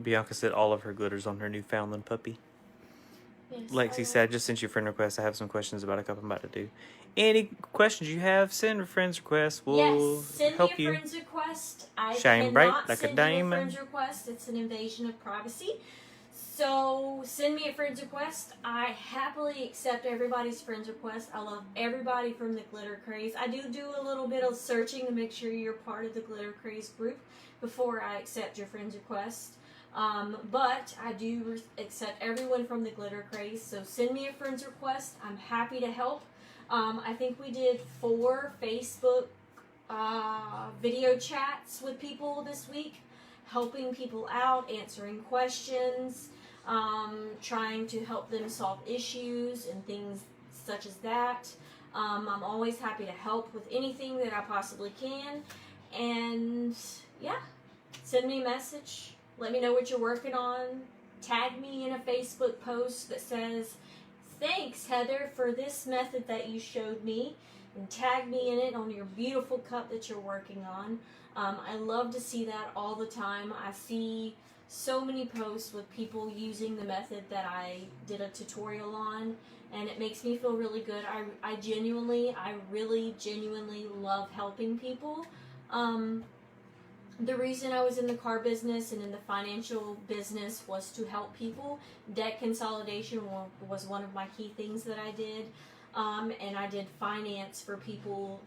Speaker 2: Bianca said all of her glitters on her Newfoundland puppy.
Speaker 1: Yes,
Speaker 2: Lexi said, I just sent you a friend request. I have some questions about a cup I'm about to do. Any questions you have, send a friend's request. We'll
Speaker 1: yes, send
Speaker 2: help
Speaker 1: me a
Speaker 2: you.
Speaker 1: friend's request. I
Speaker 2: Shine bright
Speaker 1: cannot
Speaker 2: like a
Speaker 1: send you
Speaker 2: diamond.
Speaker 1: a friend's request. It's an invasion of privacy. So send me a friend's request. I happily accept everybody's friend's request. I love everybody from the Glitter Craze. I do a little bit of searching to make sure you're part of the Glitter Craze group before I accept your friend's request. But I do accept everyone from the Glitter Craze. So send me a friend's request. I'm happy to help. I think we did 4 Facebook video chats with people this week, helping people out, answering questions. trying to help them solve issues and things such as that. I'm always happy to help with anything that I possibly can. And yeah, send me a message. Let me know what you're working on. Tag me in a Facebook post that says, "Thanks, Heather, for this method that you showed me." And tag me in it on your beautiful cup that you're working on. I love to see that all the time. I see so many posts with people using the method that I did a tutorial on, and it makes me feel really good. I really genuinely love helping people. The reason I was in the car business and in the financial business was to help people. Debt consolidation was one of my key things that I did. And I did finance for people,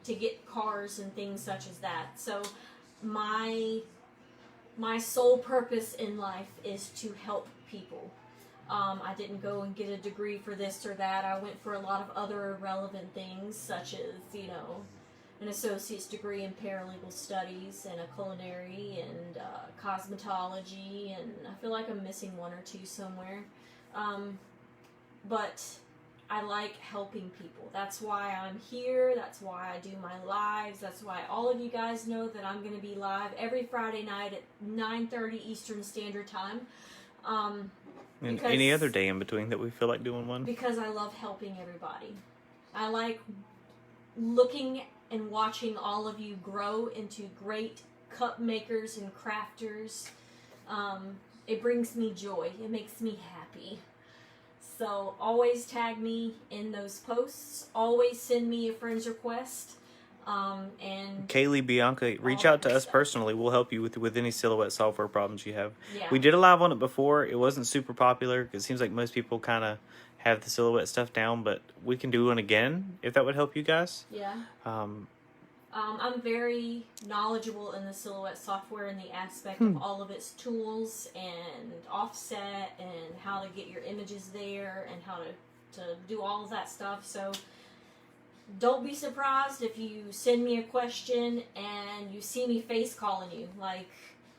Speaker 1: to get cars and things such as that. So my sole purpose in life is to help people. I didn't go and get a degree for this or that. I went for a lot of other relevant things, such as, an associate's degree in paralegal studies and a culinary and cosmetology, and I feel like I'm missing one or two somewhere. But I like helping people. That's why I'm here. That's why I do my lives. That's why all of you guys know that I'm going to be live every Friday night at 9:30 Eastern Standard Time.
Speaker 2: And any other day in between that we feel like doing one.
Speaker 1: Because I love helping everybody. I like looking and watching all of you grow into great cup makers and crafters. It brings me joy. It makes me happy. So always tag me in those posts. Always send me a friend's request. And
Speaker 2: Kaylee, Bianca, reach out to us personally. We'll help you with any silhouette software problems you have.
Speaker 1: Yeah.
Speaker 2: We did a live on it before. It wasn't super popular because it seems like most people kind of have the silhouette stuff down, but we can do one again if that would help you guys.
Speaker 1: Yeah. I'm very knowledgeable in the silhouette software and the aspect of all of its tools and offset and how to get your images there and how to do all of that stuff. So don't be surprised if you send me a question and you see me face calling you.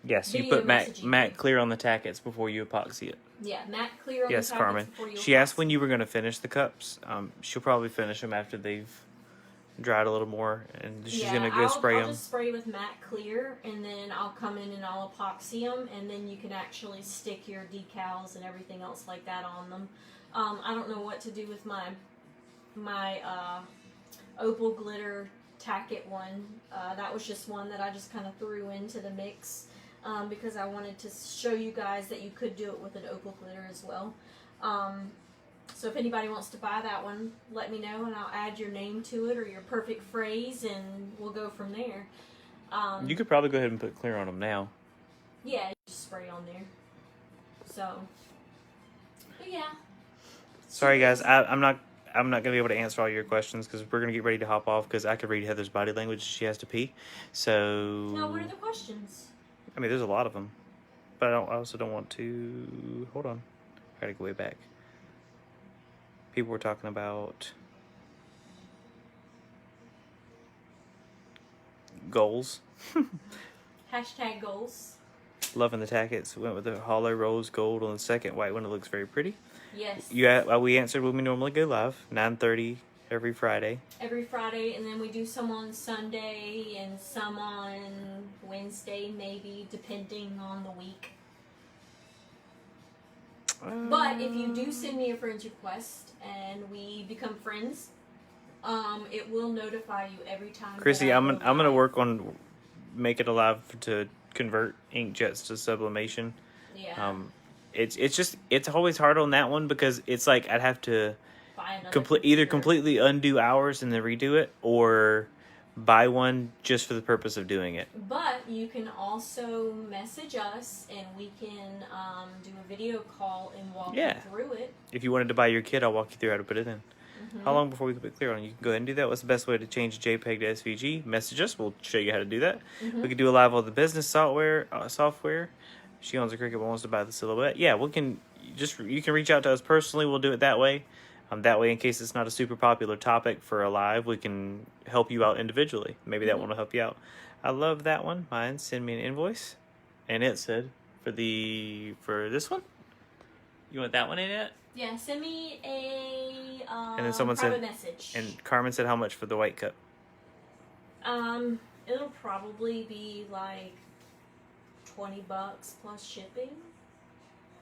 Speaker 2: Yes, you put matte clear on the tackets before you epoxy it.
Speaker 1: Yeah, matte clear on the tackets
Speaker 2: Carmen.
Speaker 1: before you
Speaker 2: She asked when you were going to finish the cups. She'll probably finish them after they've dried a little more, and she's going to go spray them.
Speaker 1: I'll just spray with matte clear, and then I'll come in and I'll epoxy them, and then you can actually stick your decals and everything else like that on them. I don't know what to do with my opal glitter Tack-It one. That was just one that I just kind of threw into the mix because I wanted to show you guys that you could do it with an opal glitter as well. So if anybody wants to buy that one, let me know and I'll add your name to it or your perfect phrase and we'll go from there.
Speaker 2: You could probably go ahead and put clear on them now.
Speaker 1: Yeah, just spray on there. So, but yeah.
Speaker 2: Sorry guys, I'm not going to be able to answer all your questions because we're going to get ready to hop off because I could read Heather's body language. She has to pee. So.
Speaker 1: No, what are the questions?
Speaker 2: I mean, there's a lot of them. But I also don't want to. Hold on. I got to go way back. People were talking about goals.
Speaker 1: Hashtag goals.
Speaker 2: Loving the tackets. Went with the hollow rose gold on the second white one. It looks very pretty.
Speaker 1: Yes.
Speaker 2: We answered when we normally go live. 9:30 every Friday.
Speaker 1: Every Friday, and then we do some on Sunday and some on Wednesday, maybe, depending on the week. But if you do send me a friend's request and we become friends, it will notify you every time.
Speaker 2: Chrissy, I'm gonna work on making it alive to convert inkjets to sublimation.
Speaker 1: Yeah.
Speaker 2: It's always hard on that one because it's like I'd have to
Speaker 1: either
Speaker 2: completely undo hours and then redo it, or buy one just for the purpose of doing it.
Speaker 1: But you can also message us and we can do a video call and walk you through it.
Speaker 2: If you wanted to buy your kit, I'll walk you through how to put it in. Mm-hmm. How long before we can put clear on? You can go ahead and do that. What's the best way to change JPEG to SVG? Message us. We'll show you how to do that. Mm-hmm. We can do a live on the business software. She owns a Cricut but wants to buy the silhouette. Yeah, you can reach out to us personally. We'll do it that way. That way, in case it's not a super popular topic for a live, we can help you out individually. Maybe that one will help you out. I love that one. Mine, send me an invoice. And it said, for this one, You want that one in it?
Speaker 1: Yeah, send me a
Speaker 2: And then someone
Speaker 1: private
Speaker 2: said,
Speaker 1: message.
Speaker 2: and Carmen said how much for the white cup?
Speaker 1: It'll probably be like $20 plus shipping.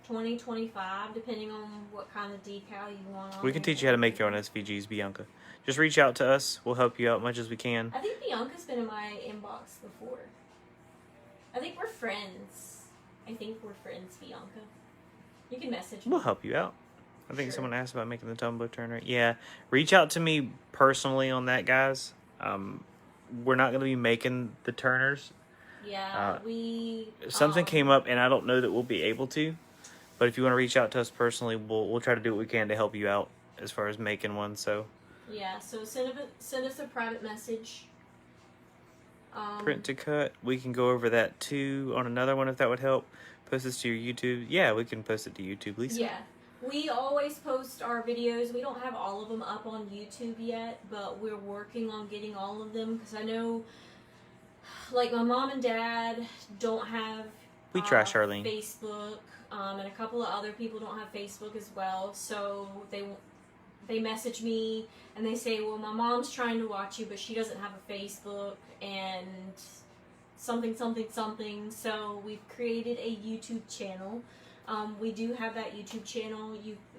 Speaker 1: 20, 25, depending on what kind of decal you want on
Speaker 2: We can
Speaker 1: there.
Speaker 2: teach you how to make your own SVGs, Bianca. Just reach out to us. We'll help you out as much as we can.
Speaker 1: I think Bianca's been in my inbox before. I think we're friends. Bianca. You can message me.
Speaker 2: We'll help you out. I think
Speaker 1: Sure.
Speaker 2: someone asked about making the tumbler turner. Yeah, reach out to me personally on that, guys. We're not going to be making the turners.
Speaker 1: Yeah,
Speaker 2: Something came up, and I don't know that we'll be able to. But if you want to reach out to us personally, we'll try to do what we can to help you out as far as making one. So
Speaker 1: yeah, so send us a private message.
Speaker 2: Print to cut, we can go over that too on another one if that would help. Post this to your YouTube. Yeah, we can post it to YouTube, Lisa.
Speaker 1: Yeah, we always post our videos. We don't have all of them up on YouTube yet, but we're working on getting all of them because I know, like, my mom and dad don't have
Speaker 2: We trash Arlene.
Speaker 1: Facebook, and a couple of other people don't have Facebook as well. So they message me and they say, well, my mom's trying to watch you, but she doesn't have a Facebook and something. So we've created a YouTube channel. We do have that YouTube channel.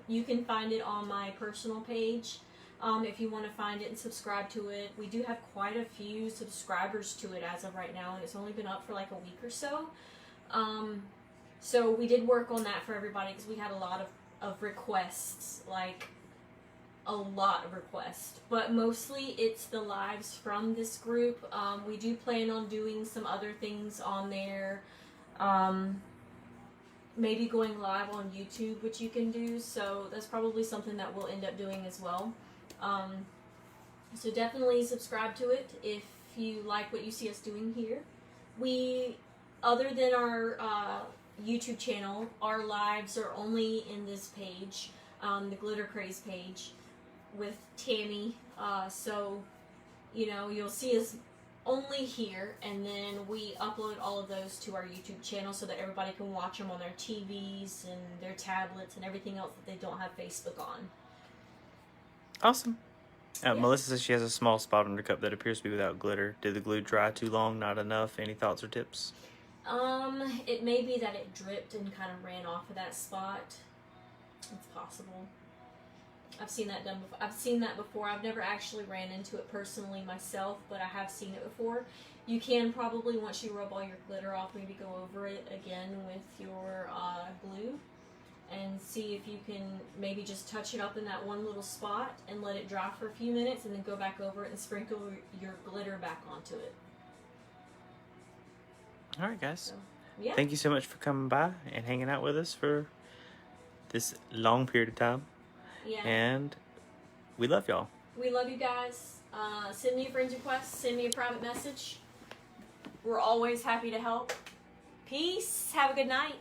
Speaker 1: You can find it on my personal page if you want to find it and subscribe to it. We do have quite a few subscribers to it as of right now, and it's only been up for like a week or so. So we did work on that for everybody because we had a lot of requests, like a lot of requests, but mostly it's the lives from this group. We do plan on doing some other things on there, maybe going live on YouTube, which you can do, so that's probably something that we'll end up doing as well. So definitely subscribe to it if you like what you see us doing here. Other than our YouTube channel, our lives are only in this page, the Glitter Craze page with Tammy. So, you'll see us only here, and then we upload all of those to our YouTube channel so that everybody can watch them on their TVs and their tablets and everything else that they don't have Facebook on.
Speaker 2: Awesome.
Speaker 1: Yeah.
Speaker 2: Melissa says she has a small spot on her cup that appears to be without glitter. Did the glue dry too long? Not enough? Any thoughts or tips?
Speaker 1: It may be that it dripped and kind of ran off of that spot. It's possible. I've seen that done before. I've seen that before. I've never actually ran into it personally myself, but I have seen it before. You can probably, once you rub all your glitter off, maybe go over it again with your glue and see if you can maybe just touch it up in that one little spot and let it dry for a few minutes, and then go back over it and sprinkle your glitter back onto it.
Speaker 2: All right, guys.
Speaker 1: So, yeah.
Speaker 2: Thank you so much for coming by and hanging out with us for this long period of time.
Speaker 1: Yeah.
Speaker 2: And we love y'all.
Speaker 1: We love you guys. Send me a friend request. Send me a private message. We're always happy to help. Peace. Have a good night.